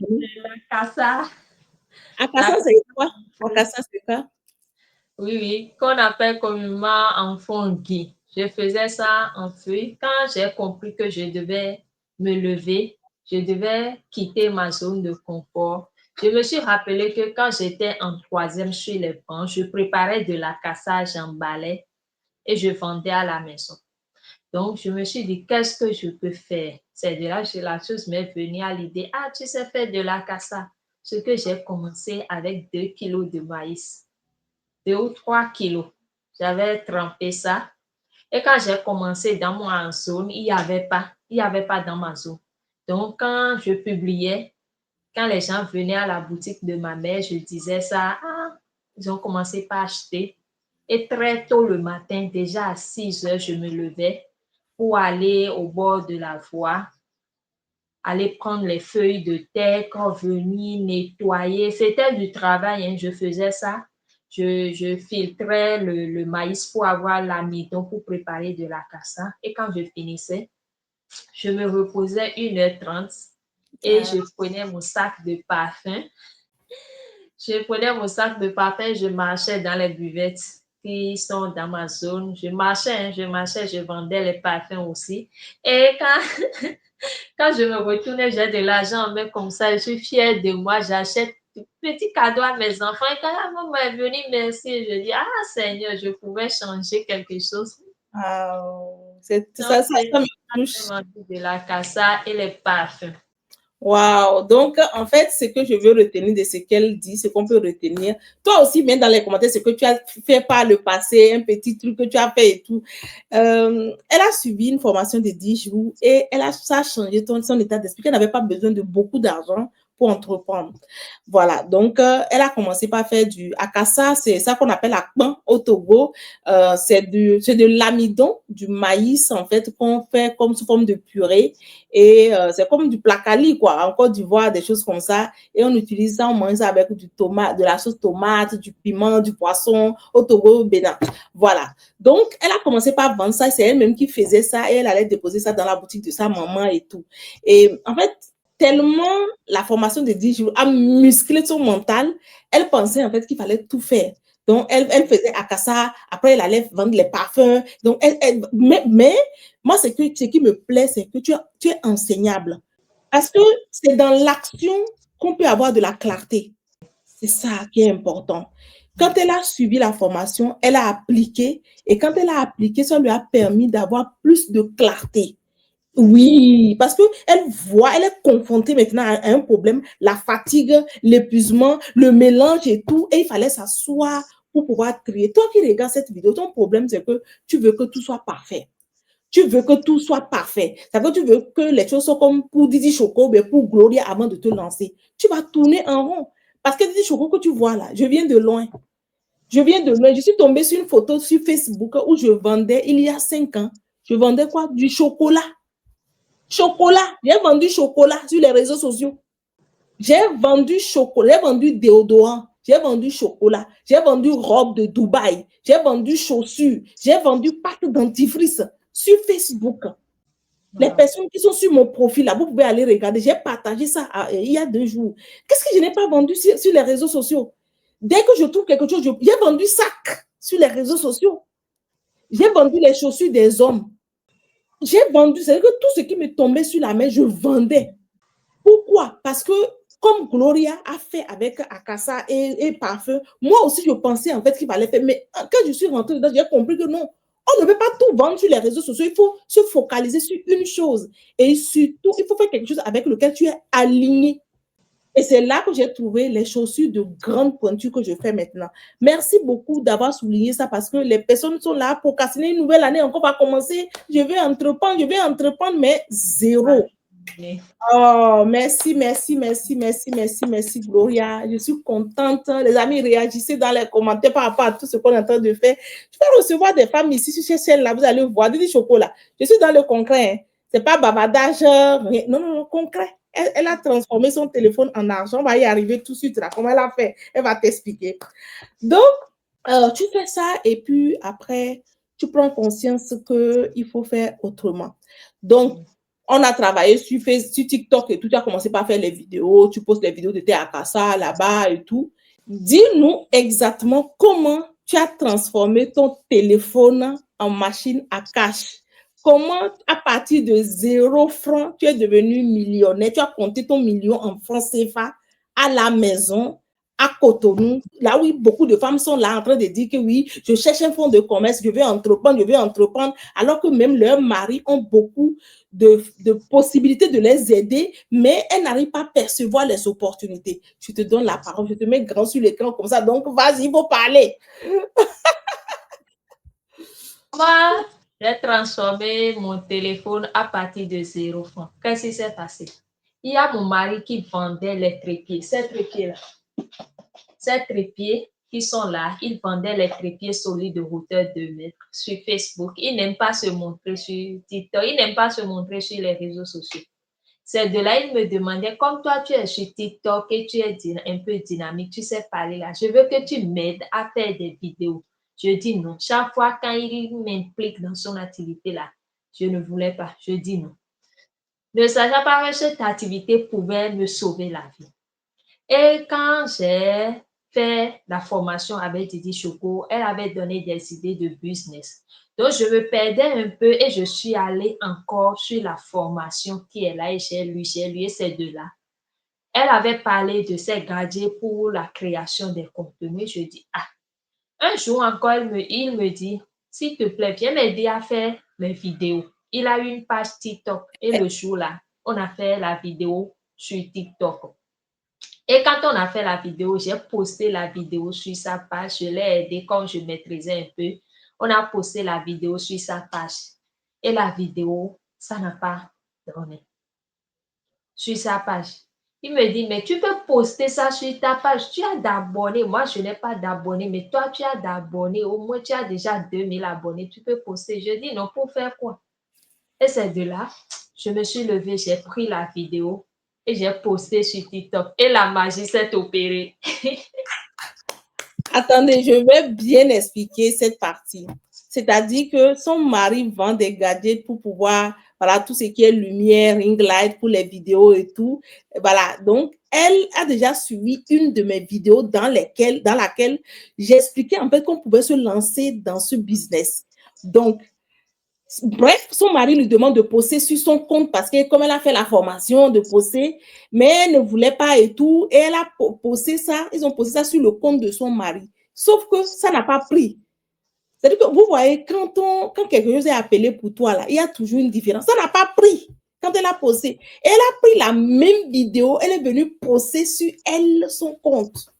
La casa. Akassa, c'est quoi? Akassa, c'est quoi? Oui, oui, qu'on appelle communément en fongui. Je faisais ça en feuille. Quand j'ai compris que je devais me lever, je devais quitter ma zone de confort, je me suis rappelé que quand j'étais en troisième sur les bancs, je préparais de la cassage en balai et je vendais à la maison. Donc, je me suis dit, qu'est-ce que je peux faire? C'est de là que la chose m'est venue à l'idée, ah, tu sais faire de la cassa. Ce que j'ai commencé avec 2 kilos de maïs, 2 ou 3 kilos. J'avais trempé ça. Et quand j'ai commencé dans ma zone, il y avait pas dans ma zone. Donc, quand je publiais, quand les gens venaient à la boutique de ma mère, je disais ça, ah, ils ont commencé par acheter. Et très tôt le matin, déjà à 6 heures, je me levais pour aller au bord de la voie, aller prendre les feuilles de terre, venir nettoyer. C'était du travail, hein, je faisais ça. Je filtrais le maïs pour avoir l'amidon pour préparer de la cassa. Et quand je finissais, je me reposais 1h30 et je prenais mon sac de parfum. Je prenais mon sac de parfum, je marchais dans les buvettes qui sont dans ma zone. Je marchais, je vendais les parfums aussi. Et quand je me retournais, j'ai de l'argent en main comme ça, je suis fière de moi, j'achète des petits cadeaux à mes enfants. Et quand la maman est venue, merci, je dis, ah Seigneur, je pouvais changer quelque chose. Donc, Ça me touche. j'ai vendu de la cassa et les parfums. Wow. Donc, en fait, ce que je veux retenir de ce qu'elle dit, ce qu'on peut retenir, toi aussi, même dans les commentaires, ce que tu as fait par le passé, un petit truc que tu as fait et tout. Elle a suivi une formation de 10 jours et ça a changé son état d'esprit. Elle n'avait pas besoin de beaucoup d'argent pour entreprendre. Voilà. Donc, elle a commencé par faire du akassa, c'est ça qu'on appelle akpan au Togo. C'est de l'amidon, du maïs, en fait, qu'on fait comme sous forme de purée. Et c'est comme du placali, quoi, en Côte d'Ivoire, des choses comme ça. Et on utilise ça, on mange ça avec du tomate, de la sauce tomate, du piment, du poisson, au Togo, au Bénin. Voilà. Donc, elle a commencé par vendre ça. C'est elle-même qui faisait ça et elle allait déposer ça dans la boutique de sa maman et tout. Et en fait, tellement la formation de 10 jours a musclé son mental, elle pensait en fait qu'il fallait tout faire. Donc, elle faisait akassa, après elle allait vendre les parfums. Donc, mais moi, ce qui me plaît, c'est que tu es enseignable. Parce que c'est dans l'action qu'on peut avoir de la clarté. C'est ça qui est important. Quand elle a suivi la formation, elle a appliqué. Et quand elle a appliqué, ça lui a permis d'avoir plus de clarté. Oui, parce que elle est confrontée maintenant à un problème, la fatigue, l'épuisement, le mélange et tout, et il fallait s'asseoir pour pouvoir trier. Toi qui regardes cette vidéo, ton problème, c'est que tu veux que tout soit parfait. Tu veux que tout soit parfait. Ça veut dire que tu veux que les choses soient comme pour Didi Choco, mais pour Gloria avant de te lancer. Tu vas tourner en rond. Parce que Didi Choco que tu vois là, je viens de loin. Je viens de loin. Je suis tombée sur une photo sur Facebook où je vendais, il y a 5 ans, je vendais quoi? Du chocolat. Chocolat. J'ai vendu chocolat sur les réseaux sociaux. J'ai vendu chocolat, j'ai vendu déodorant, j'ai vendu chocolat, j'ai vendu robe de Dubaï, j'ai vendu chaussures, j'ai vendu pâte dentifrice sur Facebook. Les personnes qui sont sur mon profil, là, vous pouvez aller regarder. J'ai partagé ça il y a 2 jours. Qu'est-ce que je n'ai pas vendu sur les réseaux sociaux? Dès que je trouve quelque chose, j'ai vendu sac sur les réseaux sociaux. J'ai vendu les chaussures des hommes. J'ai vendu, c'est-à-dire que tout ce qui me tombait sur la main, je vendais. Pourquoi? Parce que comme Gloria a fait avec Akassa et Parfum, moi aussi je pensais en fait qu'il fallait faire. Mais quand je suis rentrée dedans, j'ai compris que non, on ne peut pas tout vendre sur les réseaux sociaux. Il faut se focaliser sur une chose. Et surtout, il faut faire quelque chose avec lequel tu es aligné. Et c'est là que j'ai trouvé les chaussures de grande pointure que je fais maintenant. Merci beaucoup d'avoir souligné ça parce que les personnes sont là pour casser une nouvelle année. Encore va commencer. Je vais entreprendre, mais zéro. Oh, merci, Gloria. Je suis contente. Les amis, réagissez dans les commentaires par rapport à tout ce qu'on est en train de faire. Je vais recevoir des femmes ici sur cette chaîne-là. Vous allez voir, du chocolat. Je suis dans le concret. Hein. Ce n'est pas bavardage. Non, concret. Elle a transformé son téléphone en argent. On va y arriver tout de suite là. Comment elle a fait? Elle va t'expliquer. Donc, tu fais ça et puis après, tu prends conscience qu'il faut faire autrement. Donc, On a travaillé sur TikTok et tout. Tu as commencé par faire les vidéos. Tu postes les vidéos de tes Akassa là-bas et tout. Dis-nous exactement comment tu as transformé ton téléphone en machine à cash. Comment, à partir de 0 francs, tu es devenu millionnaire. Tu as compté ton million en francs CFA à la maison, à Cotonou. Là, oui, beaucoup de femmes sont là en train de dire que oui, je cherche un fonds de commerce, je vais entreprendre, alors que même leurs maris ont beaucoup de possibilités de les aider, mais elles n'arrivent pas à percevoir les opportunités. Je te donne la parole, je te mets grand sur l'écran comme ça, donc vas-y, il faut parler. Moi, j'ai transformé mon téléphone à partir de 0 francs. Qu'est-ce qui s'est passé? Il y a mon mari qui vendait les trépieds. Ces trépieds qui sont là, il vendait les trépieds solides de hauteur de 2 mètres sur Facebook. Il n'aime pas se montrer sur TikTok, il n'aime pas se montrer sur les réseaux sociaux. C'est de là, il me demandait, comme toi, tu es sur TikTok et tu es un peu dynamique, tu sais parler là, je veux que tu m'aides à faire des vidéos. Je dis non. Chaque fois quand il m'implique dans son activité là, je ne voulais pas. Je dis non. Ne sachant pas que cette activité pouvait me sauver la vie. Et quand j'ai fait la formation avec Didi Choco, elle avait donné des idées de business. Donc, je me perdais un peu et je suis allée encore sur la formation qui est là et j'ai lu ces deux-là. Elle avait parlé de ces gadgets pour la création des contenus. Je dis, ah, un jour encore, il me dit, s'il te plaît, viens m'aider à faire mes vidéos. Il a eu une page TikTok et le jour-là, on a fait la vidéo sur TikTok. Et quand on a fait la vidéo, j'ai posté la vidéo sur sa page. Je l'ai aidé comme je maîtrisais un peu. On a posté la vidéo sur sa page. Et la vidéo, ça n'a pas donné sur sa page. Il me dit, mais tu peux poster ça sur ta page. Tu as d'abonnés. Moi, je n'ai pas d'abonnés, mais toi, tu as d'abonnés. Au moins, tu as déjà 2000 abonnés. Tu peux poster. Je dis, non, pour faire quoi? Et c'est de là, je me suis levée, j'ai pris la vidéo et j'ai posté sur TikTok. Et la magie s'est opérée. Attendez, je vais bien expliquer cette partie. C'est-à-dire que son mari vend des gadgets pour pouvoir, voilà, tout ce qui est lumière, ring light pour les vidéos et tout. Voilà. Donc, elle a déjà suivi une de mes vidéos dans laquelle j'expliquais en fait qu'on pouvait se lancer dans ce business. Donc, bref, son mari lui demande de poster sur son compte parce que comme elle a fait la formation de poster, mais elle ne voulait pas et tout, et elle a posté ça, ils ont posté ça sur le compte de son mari. Sauf que ça n'a pas pris. C'est-à-dire que vous voyez, quand quelque chose est appelé pour toi, là, il y a toujours une différence. Ça n'a pas pris quand elle a posté. Elle a pris la même vidéo, elle est venue poster sur elle, son compte.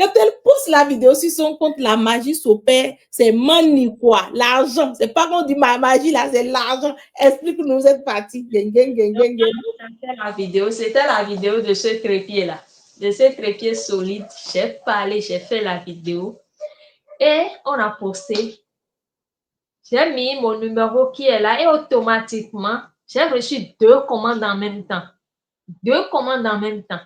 Quand elle pousse la vidéo sur son compte, la magie s'opère, c'est money quoi, l'argent. C'est pas qu'on dit ma magie là, c'est l'argent. Explique-nous cette partie. La vidéo, c'était la vidéo de ce trépied là, de ce trépied solide. J'ai parlé, j'ai fait la vidéo et on a posté. J'ai mis mon numéro qui est là et automatiquement, j'ai reçu 2 commandes en même temps. 2 commandes en même temps.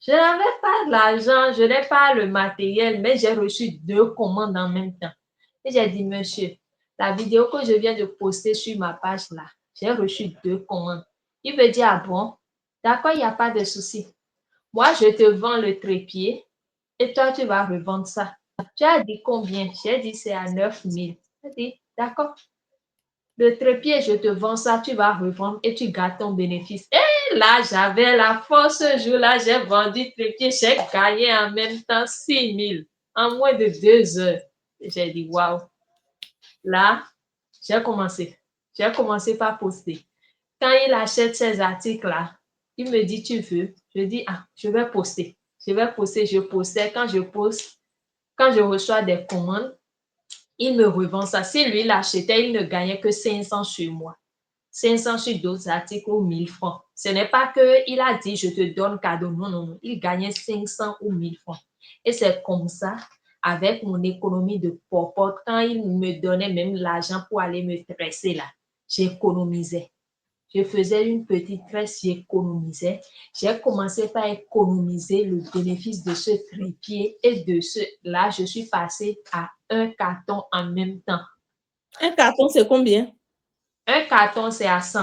Je n'avais pas l'argent, je n'ai pas le matériel, mais j'ai reçu 2 commandes en même temps. Et j'ai dit, monsieur, la vidéo que je viens de poster sur ma page là, j'ai reçu 2 commandes. Il me dit, ah bon, d'accord, il n'y a pas de souci. Moi, je te vends le trépied et toi, tu vas revendre ça. Tu as dit combien? J'ai dit, c'est à 9000. Il a dit, d'accord. Le trépied, je te vends ça, tu vas revendre et tu gardes ton bénéfice. Et là, j'avais la force ce jour-là, j'ai vendu le trépied, j'ai gagné en même temps 6000 en moins de 2 heures. J'ai dit, waouh. Là, j'ai commencé. J'ai commencé par poster. Quand il achète ces articles-là, il me dit, tu veux? Je dis, ah, je vais poster. Je vais poster, je postais. Quand je poste, quand je reçois des commandes, il me revend ça. Si lui l'achetait, il ne gagnait que 500 sur moi. 500 sur d'autres articles ou 1000 francs. Ce n'est pas qu'il a dit je te donne cadeau. Non, non, non. Il gagnait 500 ou 1000 francs. Et c'est comme ça, avec mon économie de popote, quand il me donnait même l'argent pour aller me tresser là, j'économisais. Je faisais une petite tresse, j'économisais. J'ai commencé par économiser le bénéfice de ce trépied et de ce. Là, je suis passée à un carton en même temps. Un carton, c'est combien? Un carton, c'est à 100.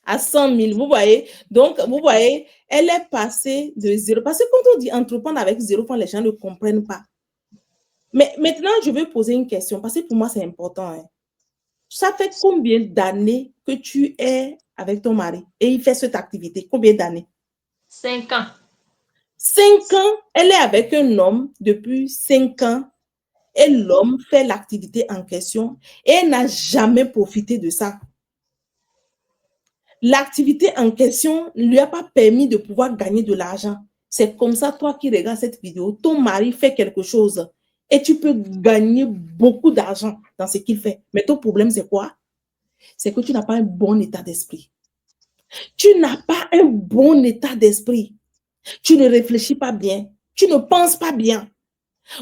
À 100 000, vous voyez. Donc, vous voyez, elle est passée de zéro. Parce que quand on dit entreprendre avec 0 francs, les gens ne comprennent pas. Mais maintenant, je vais poser une question, parce que pour moi, c'est important. Hein. Ça fait combien d'années que tu es avec ton mari et il fait cette activité? Combien d'années? 5 ans. 5 ans, elle est avec un homme depuis 5 ans et l'homme fait l'activité en question et elle n'a jamais profité de ça. L'activité en question ne lui a pas permis de pouvoir gagner de l'argent. C'est comme ça, toi qui regardes cette vidéo, ton mari fait quelque chose et tu peux gagner beaucoup d'argent dans ce qu'il fait. Mais ton problème, c'est quoi? C'est que tu n'as pas un bon état d'esprit. Tu n'as pas un bon état d'esprit. Tu ne réfléchis pas bien. Tu ne penses pas bien.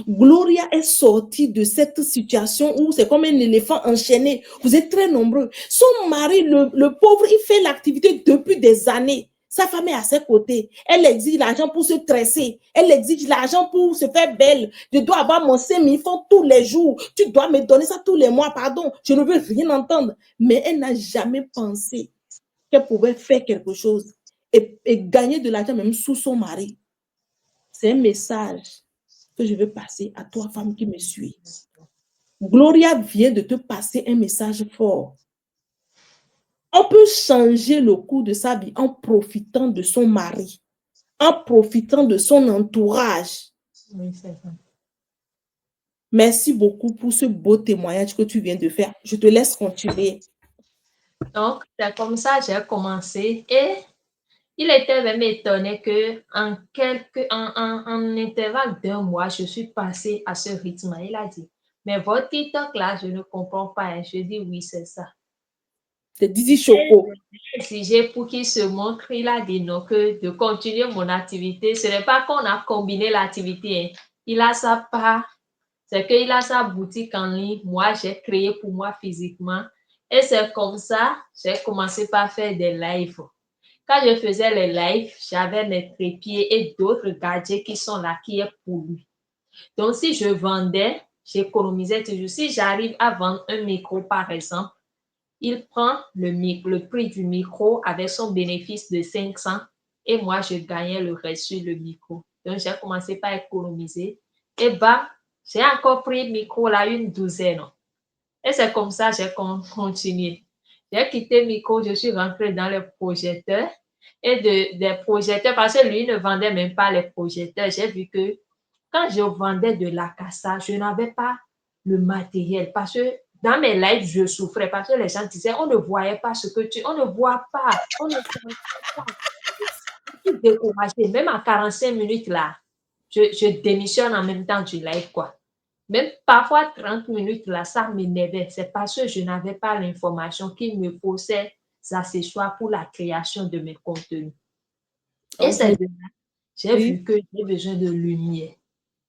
Gloria est sortie de cette situation où c'est comme un éléphant enchaîné. Vous êtes très nombreux. Son mari, le pauvre, il fait l'activité depuis des années. Sa femme est à ses côtés. Elle exige l'argent pour se tresser. Elle exige l'argent pour se faire belle. Je dois avoir mon 5 000 francs tous les jours. Tu dois me donner ça tous les mois, pardon. Je ne veux rien entendre. Mais elle n'a jamais pensé qu'elle pouvait faire quelque chose et gagner de l'argent même sous son mari. C'est un message que je veux passer à toi, femme qui me suit. Gloria vient de te passer un message fort. On peut changer le cours de sa vie en profitant de son mari, en profitant de son entourage. Oui, c'est ça. Merci beaucoup pour ce beau témoignage que tu viens de faire. Je te laisse continuer. Donc, c'est comme ça que j'ai commencé et il était même étonné que en intervalle d'un mois, je suis passée à ce rythme. Il a dit, mais votre TikTok là, je ne comprends pas. Je dis oui, c'est ça. C'est Didi Choco. Exigé pour qu'il se montre, il a dit non, que de continuer mon activité. Ce n'est pas qu'on a combiné l'activité. Il a sa part, c'est qu'il a sa boutique en ligne. Moi, j'ai créé pour moi physiquement. Et c'est comme ça, j'ai commencé par faire des lives. Quand je faisais les lives, j'avais mes trépieds et d'autres gadgets qui sont là, qui est pour lui. Donc, si je vendais, j'économisais toujours. Si j'arrive à vendre un micro, par exemple, il prend le prix du micro avec son bénéfice de 500 et moi, je gagnais le reste sur le micro. Donc, j'ai commencé par économiser. Et bah, j'ai encore pris le micro là une douzaine. Et c'est comme ça que j'ai continué. J'ai quitté le micro, je suis rentrée dans les projecteurs et des projecteurs parce que lui ne vendait même pas les projecteurs. J'ai vu que quand je vendais de la cassa, je n'avais pas le matériel parce que dans mes lives, je souffrais parce que les gens disaient, on ne voyait pas ce que on ne voit pas, on ne voit pas. Je suis découragée, même à 45 minutes là, je démissionne en même temps du live, quoi. Même parfois 30 minutes là, ça m'énervait. C'est parce que je n'avais pas l'information qu'il me faut ces accessoires pour la création de mes contenus. Et Ok. c'est de là, j'ai Oui. vu que j'ai besoin de lumière.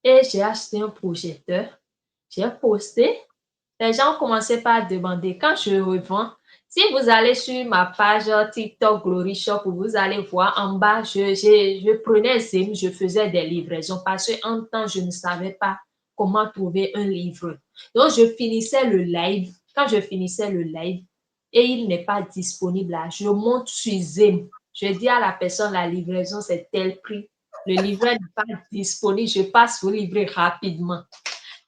Et j'ai acheté un projecteur, j'ai posté. Les gens commençaient par demander quand je revends. Si vous allez sur ma page TikTok Glory Shop, vous allez voir en bas, je prenais Zim, je faisais des livraisons parce qu'en temps, je ne savais pas comment trouver un livre. Donc, je finissais le live. Quand je finissais le live et il n'est pas disponible là, je monte sur Zim. Je dis à la personne, la livraison, c'est tel prix. Le livreur n'est pas disponible, je passe vous livrer rapidement.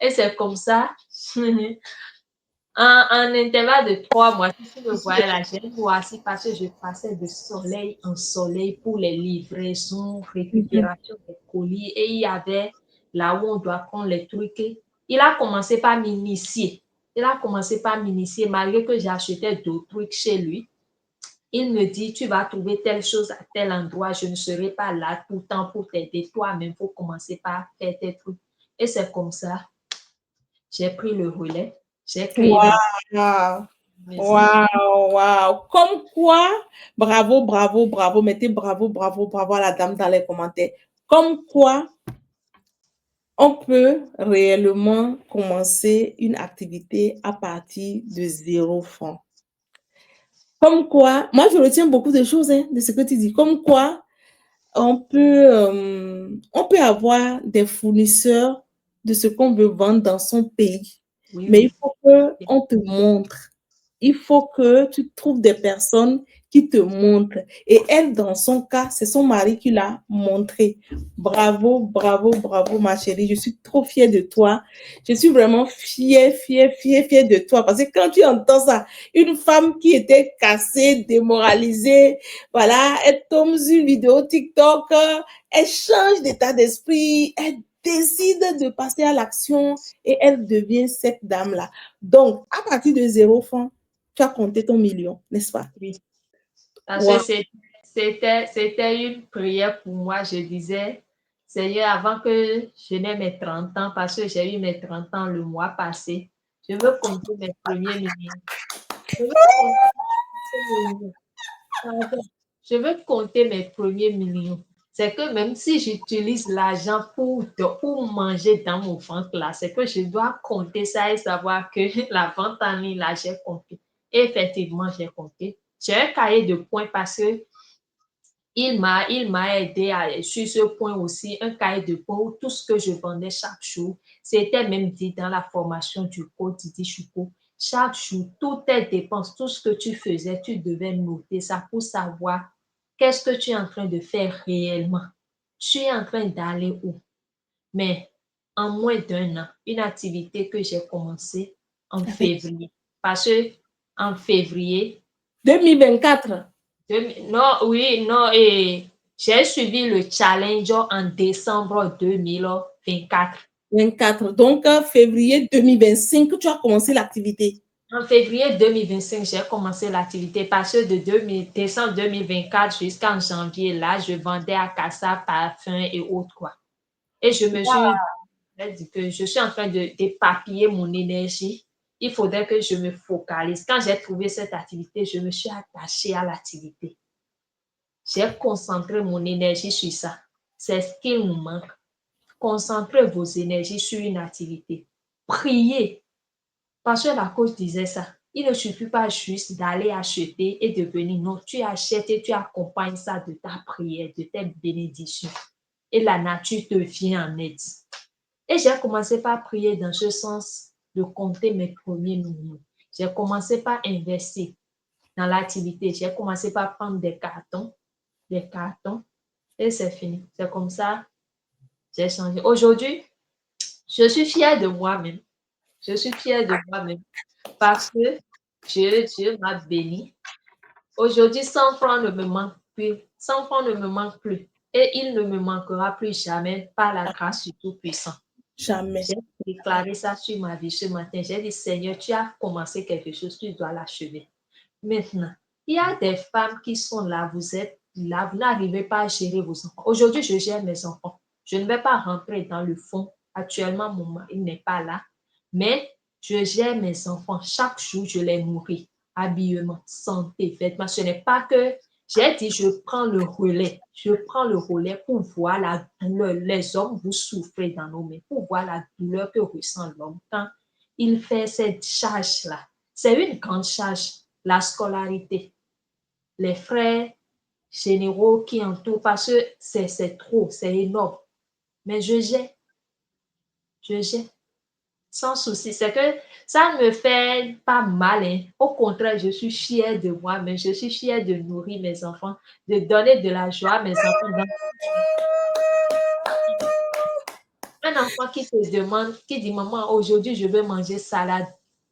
Et c'est comme ça, en intervalle de 3 mois, si tu me voyais là, j'ai voici parce que je passais de soleil en soleil pour les livraisons, récupération des colis. Et il y avait là où on doit prendre les trucs. Il a commencé par m'initier. Il a commencé par m'initier malgré que j'achetais d'autres trucs chez lui. Il me dit, tu vas trouver telle chose à tel endroit, je ne serai pas là tout le temps pour t'aider. Toi-même, il faut commencer par faire tes trucs. Et c'est comme ça, j'ai pris le relais, j'ai créé ma Wow. maison. Wow, wow. Comme quoi, bravo, bravo, bravo. Mettez bravo, bravo, bravo à la dame dans les commentaires. Comme quoi, on peut réellement commencer une activité à partir de 0 francs. Comme quoi, moi je retiens beaucoup de choses hein, de ce que tu dis. Comme quoi, on peut avoir des fournisseurs de ce qu'on veut vendre dans son pays. Oui, Mais il oui. faut qu'on te montre. il faut que tu trouves des personnes qui te montrent. Et elle, dans son cas, c'est son mari qui l'a montré. Bravo, bravo, bravo, ma chérie. Je suis trop fière de toi. Je suis vraiment fière de toi. Parce que quand tu entends ça, une femme qui était cassée, démoralisée, voilà, elle tombe sur une vidéo TikTok, elle change d'état d'esprit, elle décide de passer à l'action et elle devient cette dame-là. Donc, à partir de 0 francs, tu as compté ton million, n'est-ce pas? Oui. Parce que Wow. c'était une prière pour moi. Je disais, Seigneur, avant que je n'ai mes 30 ans, parce que j'ai eu mes 30 ans le mois passé, je veux compter mes premiers millions. Je veux compter mes millions. Pardon. Je veux compter mes premiers millions. C'est que même si j'utilise l'argent pour manger dans mon ventre là, c'est que je dois compter ça et savoir que la vente en ligne là, j'ai compté. Et effectivement, j'ai compté. J'ai un cahier de points parce que il m'a aidé sur ce point aussi, un cahier de points où tout ce que je vendais chaque jour, c'était même dit dans la formation du coach Didi Chouko. Chaque jour, toutes tes dépenses, tout ce que tu faisais, tu devais noter ça pour savoir qu'est-ce que tu es en train de faire réellement. Tu es en train d'aller où? Mais en moins d'un an, une activité que j'ai commencée en février. Parce que en février, 2024. non, oui, non, et j'ai suivi le challenge en décembre 2024. 24. Donc, février 2025, tu as commencé l'activité. En février 2025, j'ai commencé l'activité parce que de décembre 2024 jusqu'en janvier, là, je vendais à Casa, parfum et autres, quoi. Et je me suis dit que je suis en train d'éparpiller mon énergie. Il faudrait que je me focalise. Quand j'ai trouvé cette activité, je me suis attachée à l'activité. J'ai concentré mon énergie sur ça. C'est ce qu'il nous manque. Concentrez vos énergies sur une activité. Priez. Parce que la coach disait ça. Il ne suffit pas juste d'aller acheter et de venir. Non, tu achètes et tu accompagnes ça de ta prière, de tes bénédictions. Et la nature te vient en aide. Et j'ai commencé par prier dans ce sens de compter mes premiers millions. J'ai commencé par investir dans l'activité. J'ai commencé par prendre des cartons, et c'est fini. C'est comme ça, j'ai changé. Aujourd'hui, je suis fière de moi-même. Je suis fière de moi-même parce que Dieu m'a béni. Aujourd'hui, 100 francs ne me manquent plus. 100 francs ne me manquent plus. Et il ne me manquera plus jamais par la grâce du Tout-Puissant. Jamais. J'ai déclaré ça sur ma vie ce matin. J'ai dit, Seigneur, tu as commencé quelque chose, tu dois l'achever. Maintenant, il y a des femmes qui sont là, vous êtes là, vous n'arrivez pas à gérer vos enfants. Aujourd'hui, je gère mes enfants. Je ne vais pas rentrer dans le fond. Actuellement, mon mari n'est pas là. Mais je gère mes enfants. Chaque jour, je les nourris. Habillement, santé, vêtements. Ce n'est pas que j'ai dit, je prends le relais. Je prends le relais pour voir la douleur. Les hommes, vous souffrez dans nos mains. Pour voir la douleur que ressent l'homme quand il fait cette charge-là. C'est une grande charge. La scolarité, les frais généraux qui entourent, parce que c'est trop, c'est énorme. Mais je gère, sans souci. C'est que ça ne me fait pas mal. Hein. Au contraire, je suis fière de moi, mais je suis fière de nourrir mes enfants, de donner de la joie à mes enfants. Un enfant qui te demande, qui dit, maman, aujourd'hui, je veux manger salade.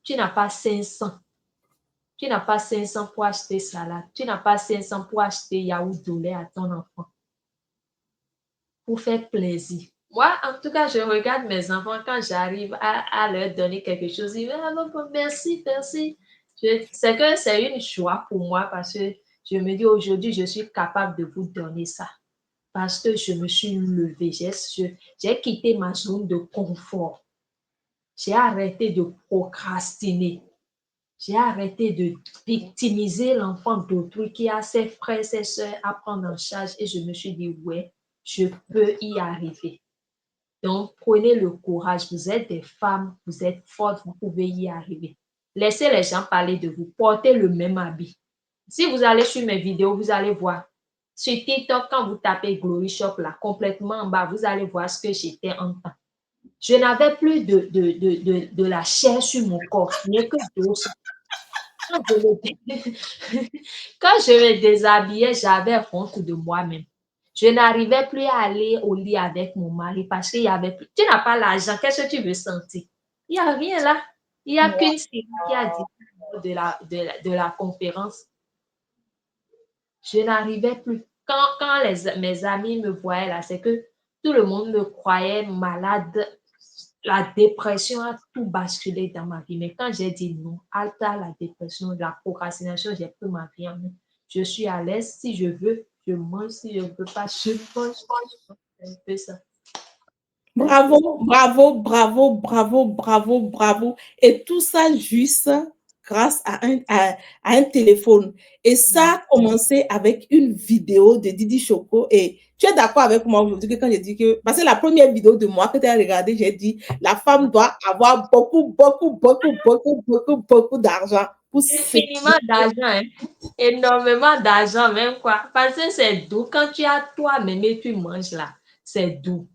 Tu n'as pas 500. Tu n'as pas 500 pour acheter salade. Tu n'as pas 500 pour acheter yaourt de lait à ton enfant. Pour faire plaisir. Moi, en tout cas, je regarde mes enfants quand j'arrive à leur donner quelque chose. Ils me disent, ah, merci, merci. C'est que c'est une joie pour moi parce que je me dis aujourd'hui, je suis capable de vous donner ça. Parce que je me suis levée, j'ai quitté ma zone de confort. J'ai arrêté de procrastiner. J'ai arrêté de victimiser l'enfant d'autrui qui a ses frères, ses soeurs à prendre en charge et je me suis dit, ouais, je peux y arriver. Donc, prenez le courage. Vous êtes des femmes, vous êtes fortes, vous pouvez y arriver. Laissez les gens parler de vous. Portez le même habit. Si vous allez sur mes vidéos, vous allez voir. Sur TikTok, quand vous tapez Glory Shop, là, complètement en bas, vous allez voir ce que j'étais en temps. Je n'avais plus de la chair sur mon corps, rien que d'os. Quand je me, quand je me déshabillais, j'avais honte de moi-même. Je n'arrivais plus à aller au lit avec mon mari parce qu'il y avait plus. Tu n'as pas l'argent, qu'est-ce que tu veux sentir? Il n'y a rien là. Il n'y a qu'une série qui a dit de la conférence. Je n'arrivais plus. Quand mes amis me voyaient là, c'est que tout le monde me croyait malade. La dépression a tout basculé dans ma vie. Mais quand j'ai dit non, alta la dépression, la procrastination, j'ai pris ma vie en main. Je suis à l'aise. Si je veux, je mange. Si je ne veux pas, je mange. C'est un peu ça. Bravo, bravo, bravo, bravo, bravo, bravo. Et tout ça juste grâce à un téléphone. Et ça a commencé avec une vidéo de Didi Choco. Et tu es d'accord avec moi aujourd'hui que quand j'ai dit que, parce que la première vidéo de moi que tu as regardée, j'ai dit, la femme doit avoir beaucoup, beaucoup, beaucoup, beaucoup, beaucoup, beaucoup d'argent pour Infiniment d'argent, hein? Énormément d'argent même quoi. Parce que c'est doux. Quand tu as toi-même et tu manges là, c'est doux.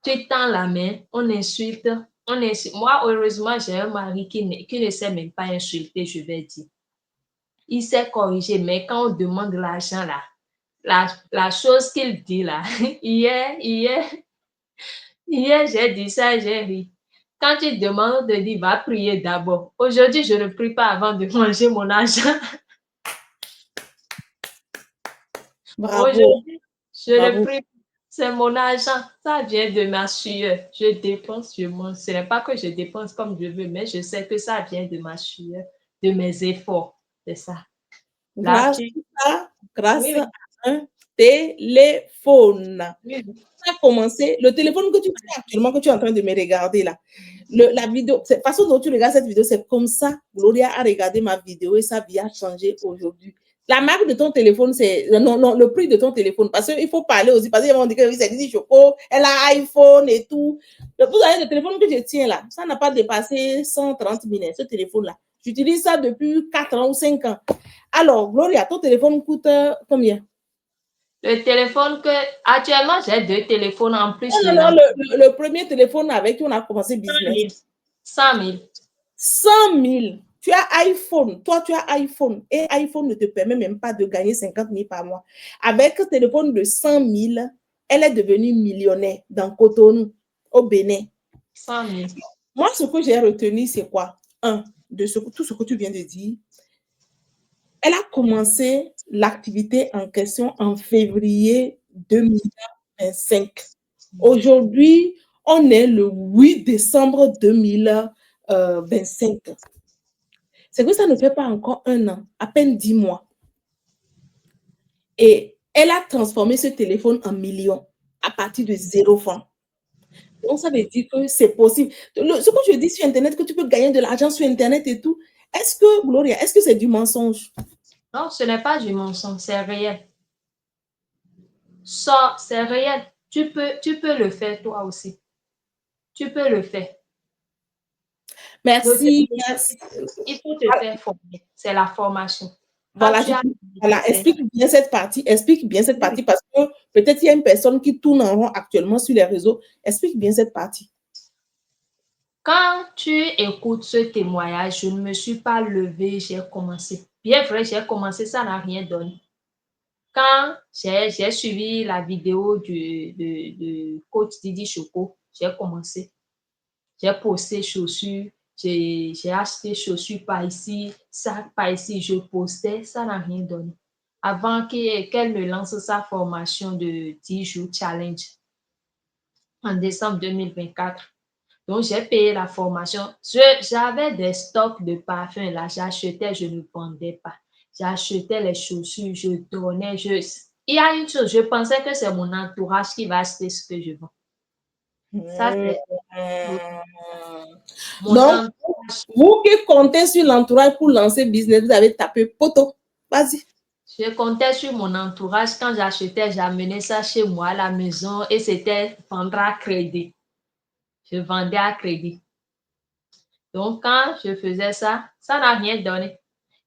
Tu tends la main, on insulte, on insulte. Moi, heureusement, j'ai un mari qui ne sait même pas insulter, je vais dire. Il sait corriger, mais quand on demande l'argent là, la chose qu'il dit là, hier, j'ai dit ça, j'ai ri. Quand tu demandes, on te dit, va prier d'abord. Aujourd'hui, je ne prie pas avant de manger mon argent. Bravo, Aujourd'hui, je ne bravo. prie pas. C'est mon argent. Ça vient de ma sueur. Je dépense, je mange. Ce n'est pas que je dépense comme je veux, mais je sais que ça vient de ma sueur, de mes efforts. C'est ça. Là, Grâce oui, grâce à oui, un téléphone. oui, oui. Ça a commencé, le téléphone que tu tiens actuellement, que tu es en train de me regarder là, la vidéo, la façon dont tu regardes cette vidéo, c'est comme ça. Gloria a regardé ma vidéo et sa vie a changé aujourd'hui. La marque de ton téléphone, c'est non, non, le prix de ton téléphone. Parce qu'il faut parler aussi. Parce qu'ils vont dire que oui, c'est Didi Choco, elle a iPhone et tout. Vous savez, le téléphone que je tiens là, ça n'a pas dépassé 130 000, ce téléphone-là. J'utilise ça depuis 4 ans ou 5 ans. Alors, Gloria, ton téléphone coûte combien? Le téléphone que, actuellement, j'ai 2 téléphones en plus de Non, la non, le premier téléphone avec qui on a commencé 100 business. 000. 100 000. 100 000. Tu as iPhone. Toi, tu as iPhone. Et iPhone ne te permet même pas de gagner 50 000 par mois. Avec un téléphone de 100 000, elle est devenue millionnaire dans Cotonou, au Bénin. 100 000. Moi, ce que j'ai retenu, c'est quoi? Un, tout ce que tu viens de dire. Elle a commencé l'activité en question en février 2025. Aujourd'hui, on est le 8 décembre 2025. C'est que ça ne fait pas encore un an, à peine 10 mois. Et elle a transformé ce téléphone en million à partir de 0 francs. Donc, ça veut dire que c'est possible. Ce que je dis sur Internet, que tu peux gagner de l'argent sur Internet et tout, est-ce que, Gloria, est-ce que c'est du mensonge? Non, ce n'est pas du mensonge, c'est réel. Ça, c'est réel. Tu peux le faire toi aussi. Tu peux le faire. Merci, merci. Il faut te faire former. C'est la formation. Quand Voilà, tu as voilà, c'est explique bien cette partie parce que peut-être il y a une personne qui tourne en rond actuellement sur les réseaux. Explique bien cette partie. quand tu écoutes ce témoignage, je ne me suis pas levée, j'ai commencé. Bien vrai, j'ai commencé, ça n'a rien donné. Quand j'ai suivi la vidéo de coach Didi Choco, j'ai commencé. J'ai posté chaussures, j'ai acheté chaussures par ici, sac par ici, je postais, ça n'a rien donné. Avant qu'elle ne lance sa formation de 10 jours challenge en décembre 2024. Donc, j'ai payé la formation. J'avais des stocks de parfums là. J'achetais, je ne vendais pas. J'achetais les chaussures, je donnais. Il y a une chose, je pensais que c'est mon entourage qui va acheter ce que je vends. Ça, Hmm. c'est mon Donc, entourage. vous qui comptez sur l'entourage pour lancer business, vous avez tapé poteau. Vas-y. Je comptais sur mon entourage. Quand j'achetais, j'amenais ça chez moi à la maison et c'était vendre à crédit. Je vendais à crédit. Donc, quand je faisais ça, ça n'a rien donné.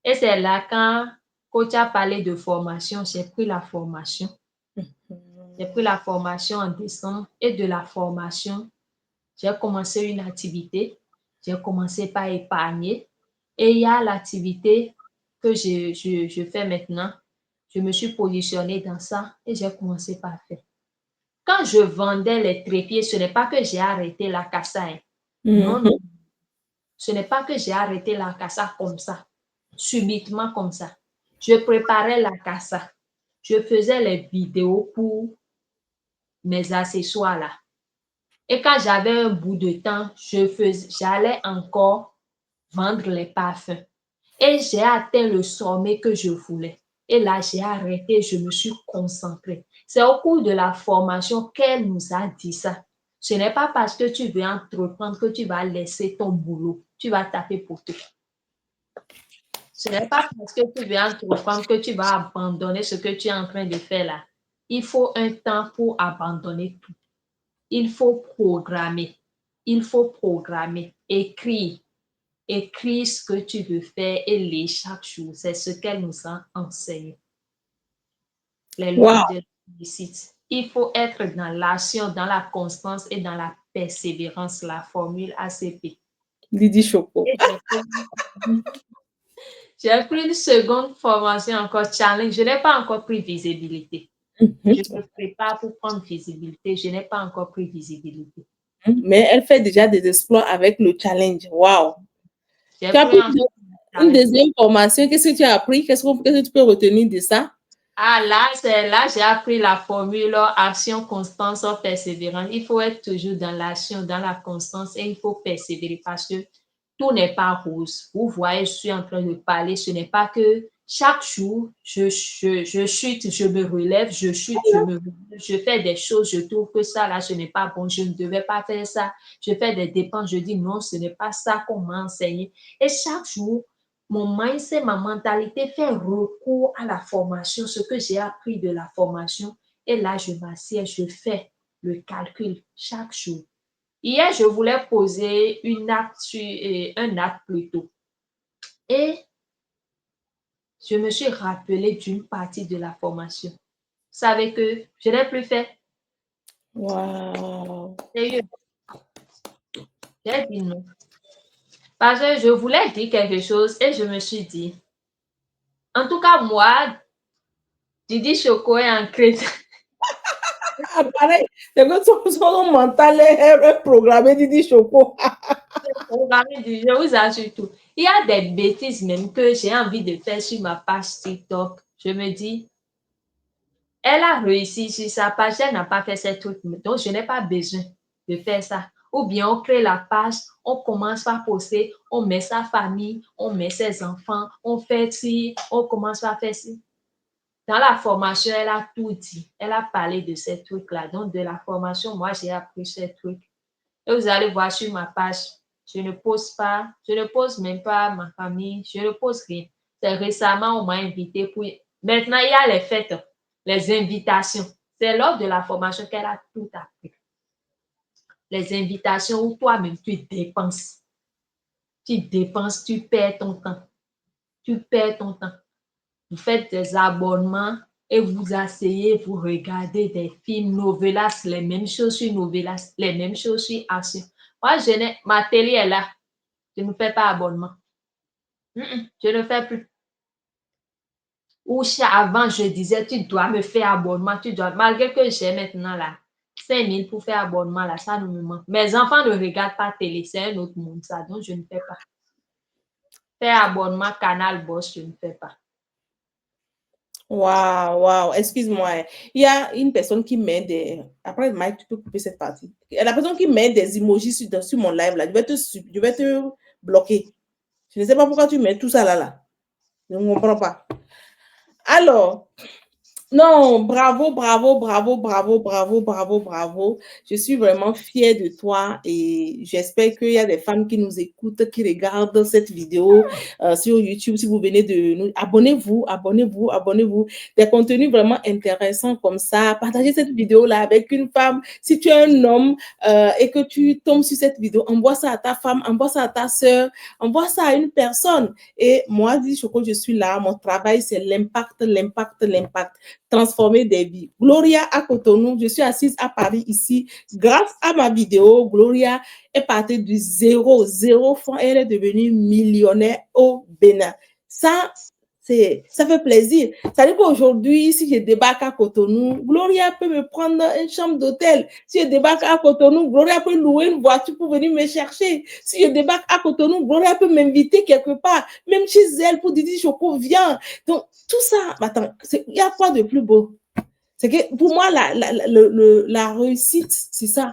Et c'est là quand coach a parlé de formation, j'ai pris la formation. J'ai pris la formation en décembre et de la formation, j'ai commencé une activité. J'ai commencé par épargner. Et il y a l'activité que je fais maintenant. Je me suis positionnée dans ça et j'ai commencé par faire. Quand je vendais les trépieds, ce n'est pas que j'ai arrêté la cassa. Non, non. Ce n'est pas que j'ai arrêté la cassa comme ça, subitement comme ça. Je préparais la cassa. Je faisais les vidéos pour mes accessoires là. Et quand j'avais un bout de temps, j'allais encore vendre les parfums. Et j'ai atteint le sommet que je voulais. Et là, j'ai arrêté, je me suis concentrée. C'est au cours de la formation qu'elle nous a dit ça. Ce n'est pas parce que tu veux entreprendre que tu vas laisser ton boulot. Tu vas taper pour tout. Ce n'est pas parce que tu veux entreprendre que tu vas abandonner ce que tu es en train de faire là. Il faut un temps pour abandonner tout. Il faut programmer. Il faut programmer, écrire. Écris ce que tu veux faire et lis chaque jour. C'est ce qu'elle nous a enseigné. Les lois de la réussite. Il faut être dans l'action, dans la constance et dans la persévérance. La formule ACP. Lydie Choco. J'ai pris une seconde formation encore challenge. Je n'ai pas encore pris visibilité. Je me prépare pour prendre visibilité. Je n'ai pas encore pris visibilité. Mais elle fait déjà des exploits avec le challenge. Wow. J'ai Tu as pris pris une deuxième formation. Qu'est-ce que tu as appris? Qu'est-ce que tu peux retenir de ça? Ah, là, j'ai appris la formule action, constance, persévérance. Il faut être toujours dans l'action, dans la constance et il faut persévérer parce que tout n'est pas rose. Vous voyez, je suis en train de parler. Ce n'est pas que chaque jour, je chute, je me relève, je chute, je me relève, je fais des choses, je trouve que ça, là, ce n'est pas bon, je ne devais pas faire ça. Je fais des dépenses, je dis non, ce n'est pas ça qu'on m'a enseigné. Et chaque jour, mon mindset, ma mentalité fait recours à la formation, ce que j'ai appris de la formation. Et là, je m'assieds, je fais le calcul chaque jour. Hier, je voulais poser un acte plutôt. Et je me suis rappelé d'une partie de la formation. Vous savez que je n'ai plus fait. Wow. Sérieux. J'ai dit non. Parce que je voulais dire quelque chose et je me suis dit, en tout cas, moi, Didi Choco est en chrétien. Ah, pareil, c'est que son mental est programmé Didi Choco. Je vous assure tout. Il y a des bêtises même que j'ai envie de faire sur ma page TikTok. Je me dis, elle a réussi sur sa page, elle n'a pas fait ces trucs, donc je n'ai pas besoin de faire ça. Ou bien on crée la page, on commence par poster, on met sa famille, on met ses enfants, on fait ci, on commence par faire ci. Dans la formation, elle a tout dit. Elle a parlé de ces trucs-là. Donc, de la formation, moi, j'ai appris ces trucs. Et vous allez voir sur ma page, je ne pose pas, je ne pose même pas ma famille, je ne pose rien. C'est récemment, on m'a invité pour. Maintenant, il y a les fêtes, les invitations. C'est lors de la formation qu'elle a tout appris. Les invitations où toi-même, tu dépenses. Tu dépenses, tu perds ton temps. Tu perds ton temps. Vous faites des abonnements et vous asseyez, vous regardez des films, novelas, les mêmes choses sur novelas, les mêmes choses sur action. Moi, ma télé est là. Je ne fais pas abonnement. Je ne fais plus. Ou avant, je disais, tu dois me faire abonnement, tu dois. Malgré que j'ai maintenant là 5 000 pour faire abonnement, là, ça ne me manque. Mes enfants ne regardent pas télé, c'est un autre monde, ça, donc je ne fais pas. Faire abonnement Canal Boss, je ne fais pas. Waouh, waouh, excuse-moi. Il y a une personne qui met des. Après, Mike, tu peux couper cette partie. La personne qui met des emojis sur mon live là, je vais te bloquer. Je ne sais pas pourquoi tu mets tout ça là. Je ne comprends pas. Alors, non, bravo, bravo, bravo, bravo, bravo, bravo, bravo. Je suis vraiment fière de toi et j'espère qu'il y a des femmes qui nous écoutent, qui regardent cette vidéo sur YouTube. Si vous venez de nous, abonnez-vous, abonnez-vous, abonnez-vous. Des contenus vraiment intéressants comme ça. Partagez cette vidéo-là avec une femme. Si tu es un homme et que tu tombes sur cette vidéo, envoie ça à ta femme, envoie ça à ta soeur, envoie ça à une personne. Et moi, Didi Choco, je suis là. Mon travail, c'est l'impact, l'impact, l'impact. transformer des vies. Gloria à Cotonou, je suis assise à Paris ici. Grâce à ma vidéo, Gloria est partie du zéro franc et elle est devenue millionnaire au Bénin. Ça fait plaisir. Ça veut dire qu'aujourd'hui, si je débarque à Cotonou, Gloria peut me prendre une chambre d'hôtel. Si je débarque à Cotonou, Gloria peut louer une voiture pour venir me chercher. Si je débarque à Cotonou, Gloria peut m'inviter quelque part, même chez elle pour dire Choco, viens. Donc, tout ça, attends, il y a quoi de plus beau? C'est que pour moi, la réussite, c'est ça.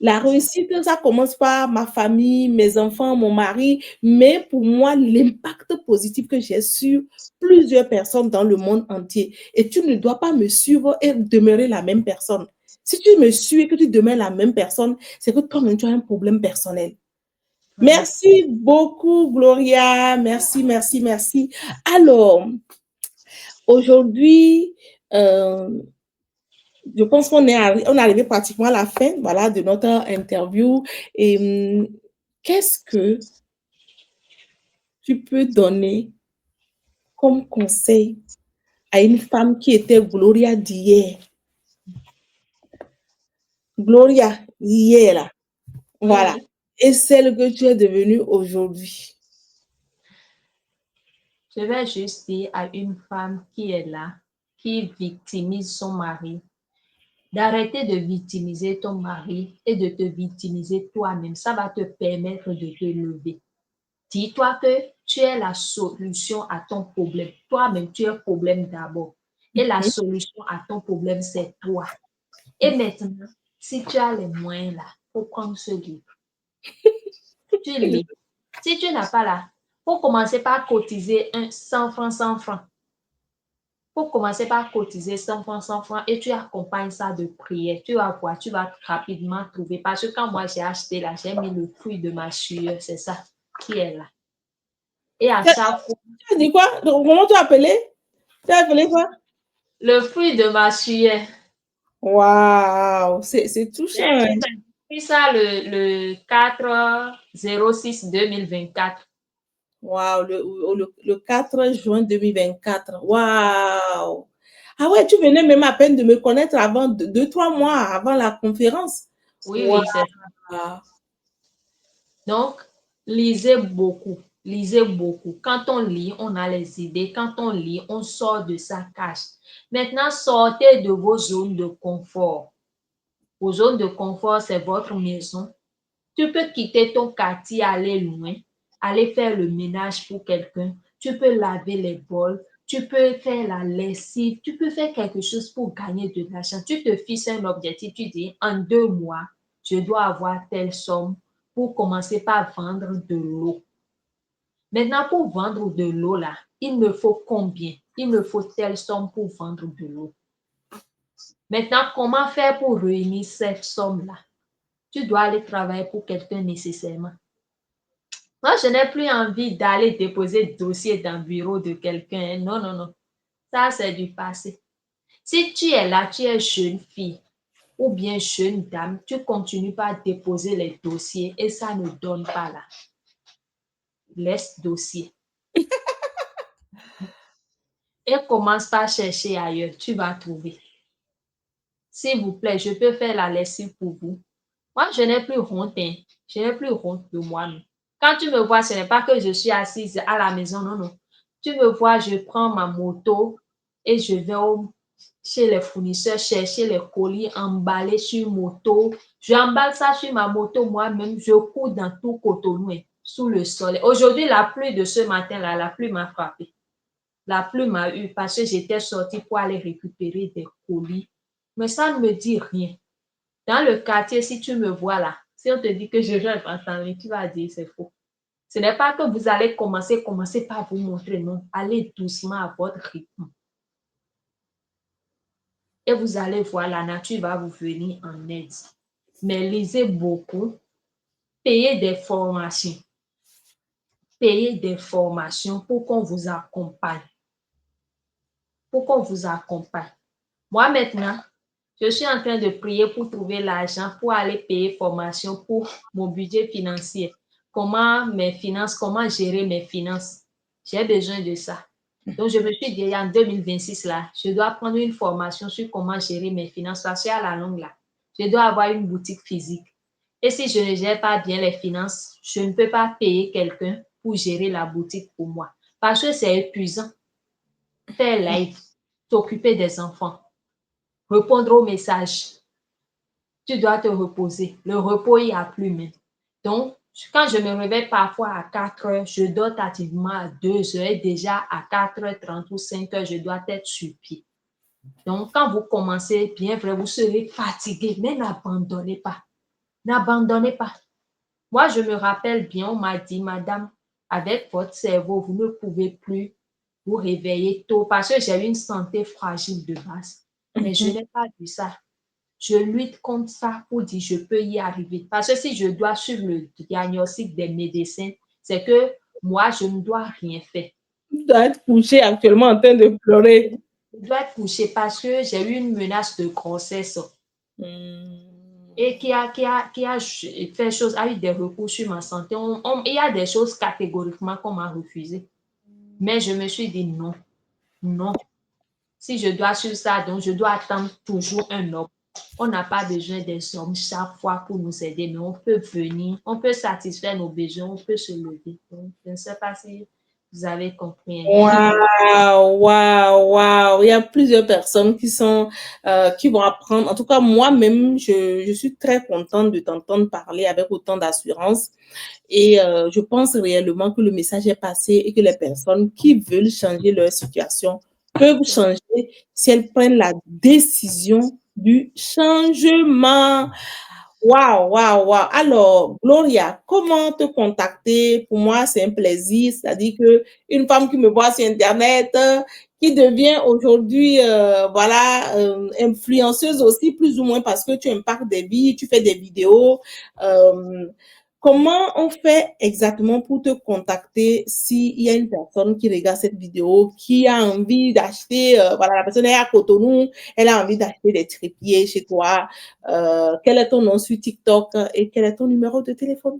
La réussite, ça commence par ma famille, mes enfants, mon mari, mais pour moi, l'impact positif que j'ai sur plusieurs personnes dans le monde entier. Et tu ne dois pas me suivre et demeurer la même personne. Si tu me suis et que tu demeures la même personne, c'est que toi-même, tu as un problème personnel. Merci beaucoup, Gloria. Merci, merci, merci. Alors, aujourd'hui, je pense qu'on est arrivé pratiquement à la fin, voilà, de notre interview. Et qu'est-ce que tu peux donner comme conseil à une femme qui était Gloria d'hier? Gloria d'hier, là. Voilà. Et celle que tu es devenue aujourd'hui. Je vais juste dire à une femme qui est là, qui victimise son mari, d'arrêter de victimiser ton mari et de te victimiser toi-même. Ça va te permettre de te lever. Dis-toi que tu es la solution à ton problème. Toi-même, tu es le problème d'abord. Et la solution à ton problème, c'est toi. Et maintenant, si tu as les moyens là, pour prendre ce livre, tu lis. Si tu n'as pas là, faut commencer par cotiser 100 francs, 100 francs. Faut commencer par cotiser 100 francs, 100 francs et tu accompagnes ça de prière. Tu vas voir, tu vas rapidement trouver. Parce que quand moi j'ai acheté là, j'ai mis le fruit de ma sueur, c'est ça qui est là. Et à chaque fois. Tu as dit quoi? Comment tu as appelé? Tu as appelé quoi? Le fruit de ma sueur. Waouh, c'est touchant. J'ai pris ça le 4/06/2024. Waouh, le 4 juin 2024. Waouh. Ah ouais, tu venais même à peine de me connaître avant 2-3 mois avant la conférence. Oui, Waouh. oui, c'est ça. Donc, lisez beaucoup. Lisez beaucoup. Quand on lit, on a les idées. Quand on lit, on sort de sa cage. Maintenant, sortez de vos zones de confort. Vos zones de confort, c'est votre maison. Tu peux quitter ton quartier, aller loin, aller faire le ménage pour quelqu'un. Tu peux laver les bols. Tu peux faire la lessive. Tu peux faire quelque chose pour gagner de l'argent. Tu te fixes un objectif. Tu dis, en 2 mois, je dois avoir telle somme pour commencer par vendre de l'eau. Maintenant, pour vendre de l'eau, là, il me faut combien? Il me faut telle somme pour vendre de l'eau. Maintenant, comment faire pour réunir cette somme-là? Tu dois aller travailler pour quelqu'un nécessairement. Moi, je n'ai plus envie d'aller déposer le dossier dans le bureau de quelqu'un. Non, non, non. Ça, c'est du passé. Si tu es là, tu es jeune fille ou bien jeune dame, tu continues par déposer les dossiers et ça ne donne pas là. Laisse dossier. Et commence par chercher ailleurs. Tu vas trouver. S'il vous plaît, je peux faire la lessive pour vous. Moi, je n'ai plus honte. Hein. Je n'ai plus honte de moi-même. Quand tu me vois, ce n'est pas que je suis assise à la maison. Non, non. Tu me vois, je prends ma moto et je vais chez les fournisseurs chercher les colis emballés sur moto. J'emballe ça sur ma moto moi-même. Je cours dans tout Cotonou sous le soleil. Aujourd'hui, la pluie de ce matin-là, la pluie m'a frappé. La pluie m'a eu parce que j'étais sortie pour aller récupérer des colis. Mais ça ne me dit rien. Dans le quartier, si tu me vois là, si on te dit que je rêve en temps, tu vas dire c'est faux. Ce n'est pas que vous allez commencer par vous montrer, non. Allez doucement à votre rythme. Et vous allez voir, la nature va vous venir en aide. Mais lisez beaucoup. Payez des formations. Payez des formations pour qu'on vous accompagne. Pour qu'on vous accompagne. Moi maintenant, je suis en train de prier pour trouver l'argent pour aller payer formation pour mon budget financier. Comment gérer mes finances. J'ai besoin de ça. Donc, je me suis dit, en 2026, là, je dois prendre une formation sur comment gérer mes finances parce qu'à la longue, là, je dois avoir une boutique physique. Et si je ne gère pas bien les finances, je ne peux pas payer quelqu'un pour gérer la boutique pour moi. Parce que c'est épuisant. Faire live, t'occuper des enfants, répondre aux messages. Tu dois te reposer. Le repos, il n'y a plus même. Donc, quand je me réveille parfois à 4 heures, je dors tardivement à 2 heures et déjà à 4h30 ou 5 heures, je dois être sur pied. Donc, quand vous commencez, bien vrai, vous serez fatigué, mais n'abandonnez pas. N'abandonnez pas. Moi, je me rappelle bien, on m'a dit, madame, avec votre cerveau, vous ne pouvez plus vous réveiller tôt parce que j'ai une santé fragile de base. Mais je n'ai pas vu ça. Je lutte contre ça pour dire je peux y arriver. Parce que si je dois suivre le diagnostic des médecins, c'est que moi, je ne dois rien faire. Tu dois être couché actuellement en train de pleurer. Je dois être couché parce que j'ai eu une menace de grossesse et qui a fait chose, a eu des recours sur ma santé. Il y a des choses catégoriquement qu'on m'a refusé. Mais je me suis dit non, non. Si je dois suivre ça, donc je dois attendre toujours un homme. On n'a pas besoin des hommes chaque fois pour nous aider, mais on peut venir, on peut satisfaire nos besoins, on peut se lever. Donc, je ne sais pas si vous avez compris. Waouh, waouh, waouh. Il y a plusieurs personnes qui vont apprendre. En tout cas, moi-même, je suis très contente de t'entendre parler avec autant d'assurance. Et je pense réellement que le message est passé et que les personnes qui veulent changer leur situation peuvent changer si elles prennent la décision du changement. Waouh, waouh, waouh. Alors, Gloria, comment te contacter? Pour moi, c'est un plaisir. C'est-à-dire que une femme qui me voit sur Internet, qui devient aujourd'hui, voilà, influenceuse aussi, plus ou moins parce que tu impactes des vies, tu fais des vidéos. Euh, Comment on fait exactement pour te contacter s'il y a une personne qui regarde cette vidéo, qui a envie d'acheter, voilà, la personne est à Cotonou, elle a envie d'acheter des trépieds chez toi, quel est ton nom sur TikTok et quel est ton numéro de téléphone?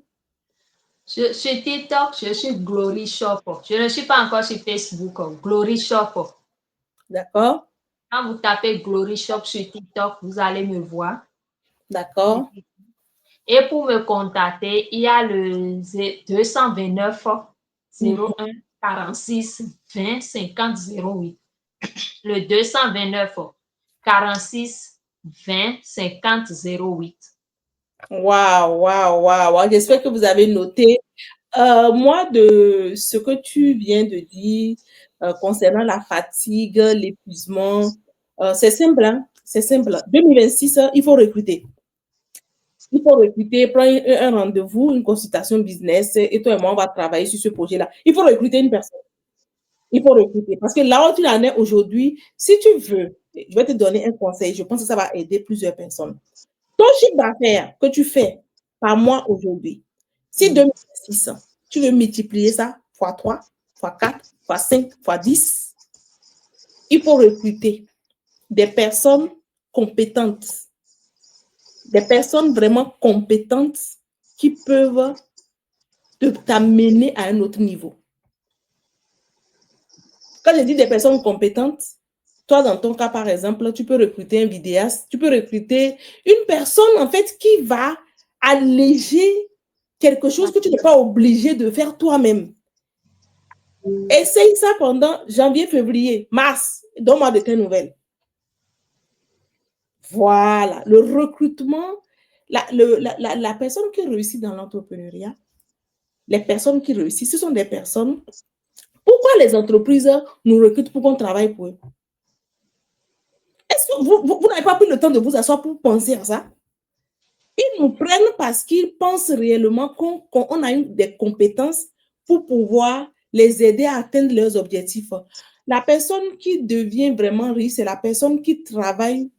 Sur TikTok, je suis Glory Shop. Je ne suis pas encore sur Facebook. Glory Shop. D'accord? Quand vous tapez Glory Shop sur TikTok, vous allez me voir. D'accord? Et pour me contacter, il y a le 229 Mhm. 01 46 20 50 08. Le 229 46 20 50 08. Waouh, waouh, waouh, waouh. J'espère que vous avez noté. Moi, de ce que tu viens de dire concernant la fatigue, l'épuisement, c'est simple, hein? C'est simple. 2026, il faut recruter. Il faut recruter, prendre un rendez-vous, une consultation business, et toi et moi, on va travailler sur ce projet-là. Il faut recruter une personne. Il faut recruter. Parce que là où tu en es aujourd'hui, si tu veux, je vais te donner un conseil. Je pense que ça va aider plusieurs personnes. Ton chiffre d'affaires que tu fais par mois aujourd'hui, si 2006, tu veux multiplier ça fois 3, fois 4, fois 5, fois 10, il faut recruter des personnes compétentes, des personnes vraiment compétentes qui peuvent t'amener à un autre niveau. Quand je dis des personnes compétentes, toi, dans ton cas, par exemple, tu peux recruter un vidéaste, tu peux recruter une personne, en fait, qui va alléger quelque chose que tu n'es pas obligé de faire toi-même. Essaye ça pendant janvier, février, mars. Donne-moi de tes nouvelles. Voilà. Le recrutement, la personne qui réussit dans l'entrepreneuriat, les personnes qui réussissent, ce sont des personnes. Pourquoi les entreprises nous recrutent pour qu'on travaille pour eux? Est-ce que vous n'avez pas pris le temps de vous asseoir pour penser à ça? Ils nous prennent parce qu'ils pensent réellement qu'on a des compétences pour pouvoir les aider à atteindre leurs objectifs. La personne qui devient vraiment riche, c'est la personne qui travaille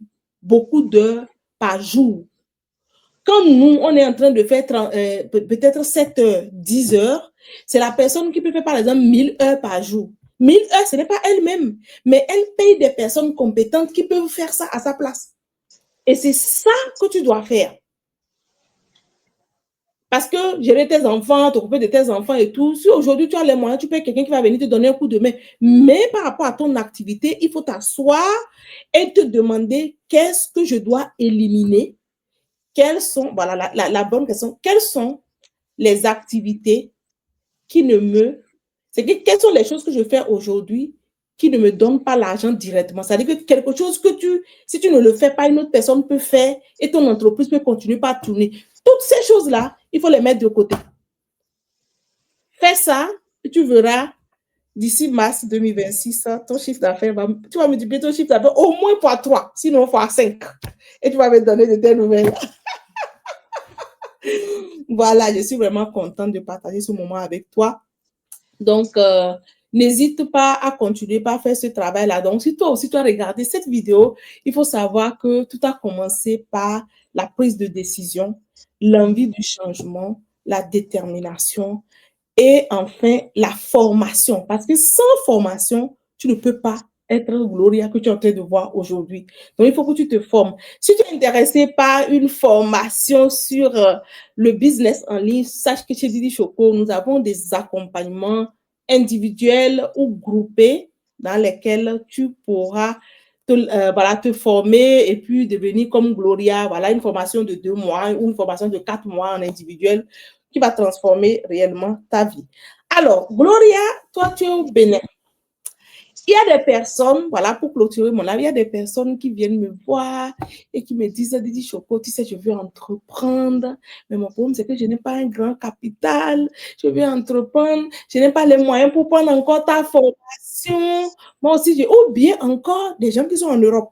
beaucoup d'heures par jour. Quand nous, on est en train de faire peut-être 7 heures, 10 heures, c'est la personne qui peut faire par exemple 1000 heures par jour. 1000 heures, ce n'est pas elle-même, mais elle paye des personnes compétentes qui peuvent faire ça à sa place. Et c'est ça que tu dois faire. parce que gérer tes enfants, t'occuper de tes enfants et tout, si aujourd'hui tu as les moyens, tu payes quelqu'un qui va venir te donner un coup de main. Mais par rapport à ton activité, il faut t'asseoir et te demander qu'est-ce que je dois éliminer, quelles sont, voilà la bonne question, quelles sont les activités qui ne me... C'est que quelles sont les choses que je fais aujourd'hui qui ne me donnent pas l'argent directement. C'est-à-dire que quelque chose que si tu ne le fais pas, une autre personne peut faire et ton entreprise peut continuer par tourner. Toutes ces choses-là, il faut les mettre de côté. Fais ça et tu verras d'ici mars 2026, ton chiffre d'affaires, tu vas multiplier ton chiffre d'affaires au moins par 3, sinon par 5. Et tu vas me donner de tes nouvelles. Voilà, je suis vraiment contente de partager ce moment avec toi. Donc, n'hésite pas à continuer par faire ce travail-là. Donc, si toi aussi tu as regardé cette vidéo, il faut savoir que tout a commencé par la prise de décision, l'envie du changement, la détermination et enfin la formation. Parce que sans formation, tu ne peux pas être Gloria que tu es en train de voir aujourd'hui. Donc, il faut que tu te formes. Si tu es intéressé par une formation sur le business en ligne, sache que chez Didi Choco, nous avons des accompagnements individuels ou groupés dans lesquels tu pourras te former et puis devenir comme Gloria. Voilà, une formation de 2 mois ou une formation de 4 mois en individuel qui va transformer réellement ta vie. Alors, Gloria, toi, tu es au Bénin. Il y a des personnes, voilà, pour clôturer mon avis, il y a des personnes qui viennent me voir et qui me disent, Didi Choco, tu sais, je veux entreprendre, mais mon problème, c'est que je n'ai pas un grand capital, je veux entreprendre, je n'ai pas les moyens pour prendre encore ta formation. Moi aussi, ou bien encore des gens qui sont en Europe.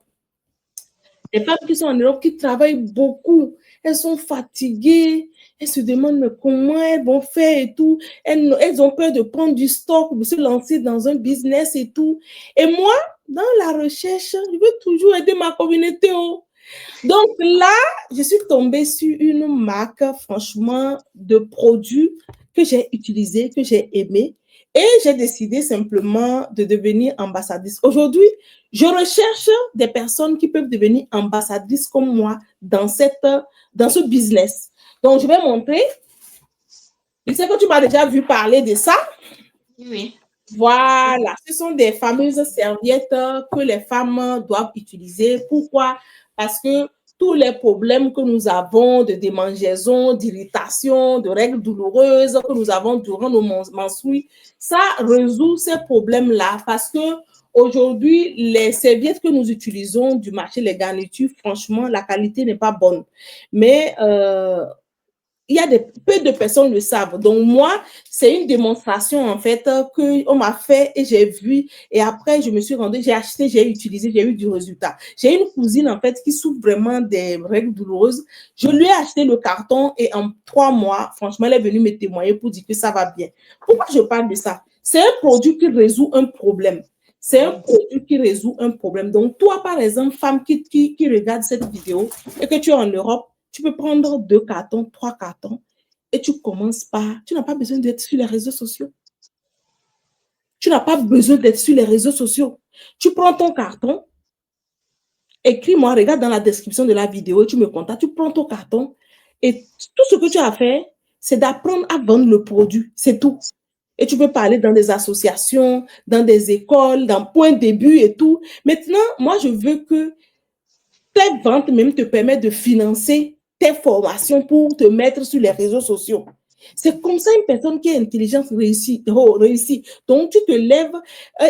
Les femmes qui sont en Europe, qui travaillent beaucoup, elles sont fatiguées, elles se demandent mais comment elles vont faire et tout. Elles ont peur de prendre du stock, de se lancer dans un business et tout. Et moi, dans la recherche, je veux toujours aider ma communauté. Donc là, je suis tombée sur une marque, franchement, de produits que j'ai utilisé, que j'ai aimé. Et j'ai décidé simplement de devenir ambassadrice. Aujourd'hui, je recherche des personnes qui peuvent devenir ambassadrices comme moi dans ce business. Donc, je vais montrer. Je sais que tu m'as déjà vu parler de ça. Oui. Voilà, ce sont des fameuses serviettes que les femmes doivent utiliser. Pourquoi? Parce que tous les problèmes que nous avons de démangeaison, d'irritation, de règles douloureuses que nous avons durant nos menstrues, ça résout ces problèmes-là parce que aujourd'hui, les serviettes que nous utilisons du marché, les garnitures, franchement, la qualité n'est pas bonne. Mais il y a peu de personnes le savent. Donc, moi, c'est une démonstration, en fait, qu'on m'a fait et j'ai vu. Et après, je me suis rendue, j'ai acheté, j'ai utilisé, j'ai eu du résultat. J'ai une cousine, en fait, qui souffre vraiment des règles douloureuses. Je lui ai acheté le carton et en 3 mois, franchement, elle est venue me témoigner pour dire que ça va bien. Pourquoi je parle de ça? C'est un produit qui résout un problème. C'est un produit qui résout un problème. Donc, toi, par exemple, femme qui regarde cette vidéo et que tu es en Europe, tu peux prendre 2 cartons, 3 cartons et tu commences par... Tu n'as pas besoin d'être sur les réseaux sociaux. Tu n'as pas besoin d'être sur les réseaux sociaux. Tu prends ton carton, écris-moi, regarde dans la description de la vidéo et tu me contactes. Tu prends ton carton et tout ce que tu as à faire, c'est d'apprendre à vendre le produit. C'est tout. Et tu peux parler dans des associations, dans des écoles, dans Point Début et tout. Maintenant, moi, je veux que tes ventes même te permettent de financer tes formations pour te mettre sur les réseaux sociaux. C'est comme ça une personne qui est intelligente réussit. Donc, tu te lèves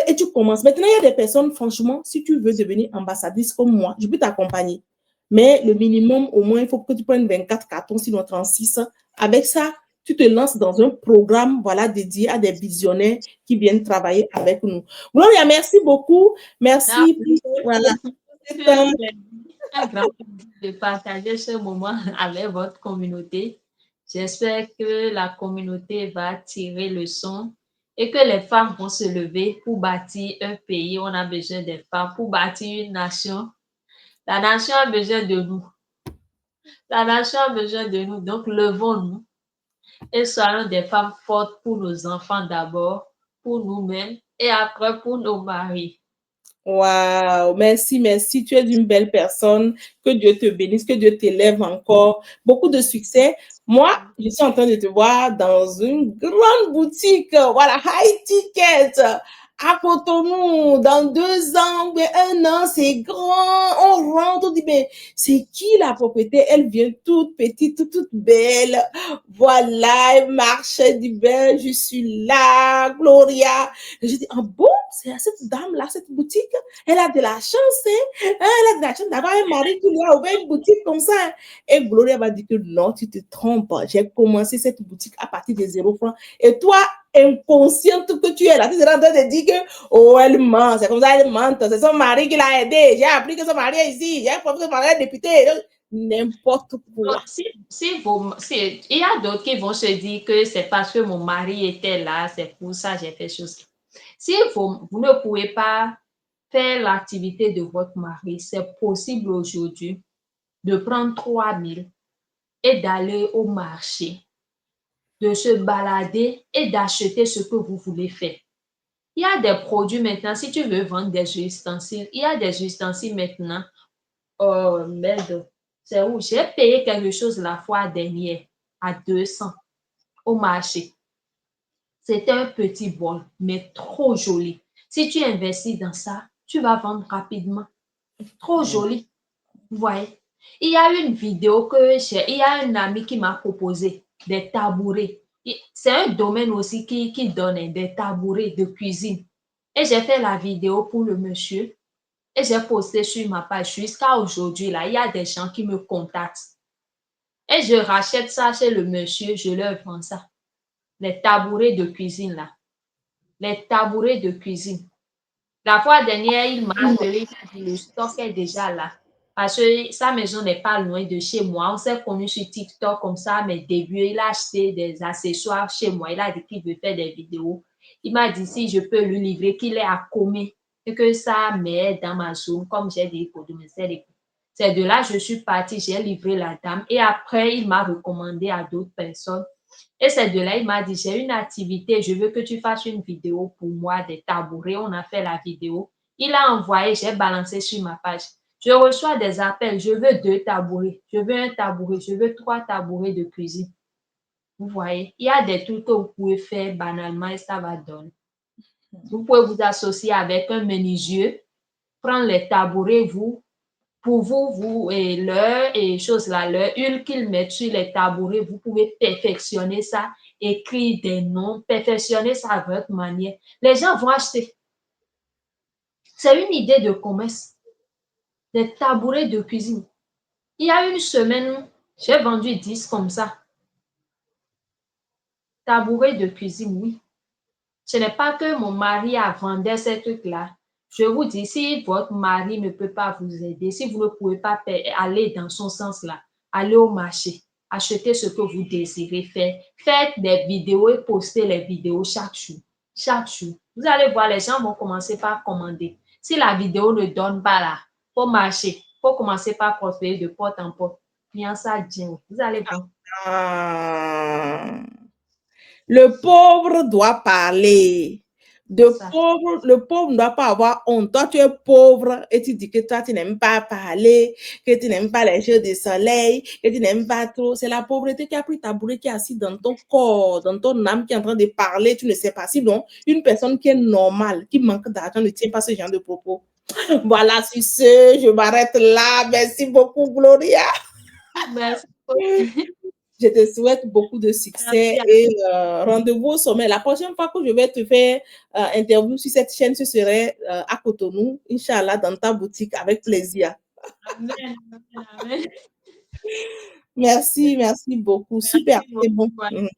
et tu commences. Maintenant, il y a des personnes, franchement, si tu veux devenir ambassadrice comme moi, je peux t'accompagner. Mais le minimum, au moins, il faut que tu prennes 24 cartons, sinon 36. Avec ça, tu te lances dans un programme voilà, dédié à des visionnaires qui viennent travailler avec nous. Gloria, merci beaucoup. Merci. Voilà. Un grand plaisir de partager ce moment avec votre communauté. J'espère que la communauté va tirer le son et que les femmes vont se lever pour bâtir un pays. On a besoin des femmes pour bâtir une nation. La nation a besoin de nous. La nation a besoin de nous. Donc, levons-nous et soyons des femmes fortes pour nos enfants d'abord, pour nous-mêmes et après pour nos maris. Waouh, merci, merci. Tu es une belle personne. Que Dieu te bénisse, que Dieu t'élève encore. Beaucoup de succès. Moi, je suis en train de te voir dans une grande boutique, voilà, high ticket, à Cotonou, dans 2 ans, mais 1 an, c'est grand. On rentre, on dit, mais c'est qui la propriété? Elle vient toute petite, toute belle. Voilà, elle marche, elle dit, ben, je suis là, Gloria. Et je dis, ah bon, c'est à cette dame-là, cette boutique, elle a de la chance, hein? Elle a de la chance d'avoir un mari qui lui a ouvert une boutique comme ça. Et Gloria m'a dit que non, tu te trompes. J'ai commencé cette boutique à partir de 0 francs. Et toi, inconsciente que tu es là, tu es en train de dire que, oh, elle ment, c'est comme ça, elle ment, c'est son mari qui l'a aidé. J'ai appris que son mari est ici, j'ai appris que son mari est député. N'importe quoi. Il y a d'autres qui vont se dire que c'est parce que mon mari était là, c'est pour ça que j'ai fait chose. Si vous ne pouvez pas faire l'activité de votre mari, c'est possible aujourd'hui de prendre 3 000 et d'aller au marché, de se balader et d'acheter ce que vous voulez faire. Il y a des produits maintenant, si tu veux vendre des ustensiles, il y a des ustensiles maintenant. Oh merde, c'est où? J'ai payé quelque chose la fois dernière à 200 au marché. C'était un petit bol, mais trop joli. Si tu investis dans ça, tu vas vendre rapidement. Trop joli. Vous voyez? Il y a une vidéo il y a un ami qui m'a proposé des tabourets. C'est un domaine aussi qui donne des tabourets de cuisine. Et j'ai fait la vidéo pour le monsieur et j'ai posté sur ma page. Jusqu'à aujourd'hui, là, il y a des gens qui me contactent. Et je rachète ça chez le monsieur, je leur vends ça. Les tabourets de cuisine, là. Les tabourets de cuisine. La fois dernière, il m'a appelé, il m'a dit le stock est déjà là. Parce que sa maison n'est pas loin de chez moi. On s'est connus sur TikTok comme ça à mes débuts. Il a acheté des accessoires chez moi. Il a dit qu'il veut faire des vidéos. Il m'a dit si je peux lui livrer, qu'il est à Comé et que ça m'aide dans ma zone, comme j'ai des économistes. C'est de là que je suis partie, j'ai livré la dame et après, il m'a recommandé à d'autres personnes. Et c'est de là, il m'a dit, j'ai une activité, je veux que tu fasses une vidéo pour moi des tabourets. On a fait la vidéo. Il a envoyé, j'ai balancé sur ma page. Je reçois des appels, je veux 2 tabourets, je veux un tabouret, je veux 3 tabourets de cuisine. Vous voyez, il y a des trucs que vous pouvez faire banalement et ça va donner. Vous pouvez vous associer avec un menuisier, prendre les tabourets, pour vous et leur et choses là, leur huile qu'ils mettent sur les tabourets, vous pouvez perfectionner ça, écrire des noms, perfectionner ça à votre manière. Les gens vont acheter. C'est une idée de commerce. Des tabourets de cuisine. Il y a une semaine, j'ai vendu 10 comme ça. Tabourets de cuisine, oui. Ce n'est pas que mon mari a vendu ces trucs-là. Je vous dis, si votre mari ne peut pas vous aider, si vous ne pouvez pas aller dans son sens-là, allez au marché, achetez ce que vous désirez faire, faites des vidéos et postez les vidéos chaque jour. Chaque jour. Vous allez voir, les gens vont commencer par commander. Si la vidéo ne donne pas là, faut marcher, faut commencer par prospérer de porte en porte. Bien ça, vous allez voir. Ah. Le pauvre doit parler. Le pauvre ne doit pas avoir honte. Toi, tu es pauvre et tu dis que toi, tu n'aimes pas parler, que tu n'aimes pas les jeux de soleil, que tu n'aimes pas trop. C'est la pauvreté qui a pris ta bourrée, qui est assise dans ton corps, dans ton âme, qui est en train de parler. Tu ne sais pas. Sinon, une personne qui est normale, qui manque d'argent, ne tient pas ce genre de propos. Voilà, sur ce, je m'arrête là. Merci beaucoup, Gloria. Merci. Je te souhaite beaucoup de succès et rendez-vous au sommet. La prochaine fois que je vais te faire interview sur cette chaîne, ce serait à Cotonou, Inch'Allah, dans ta boutique, avec plaisir. Amen. Amen. Merci beaucoup. Super, c'est bon. Beaucoup.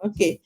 OK.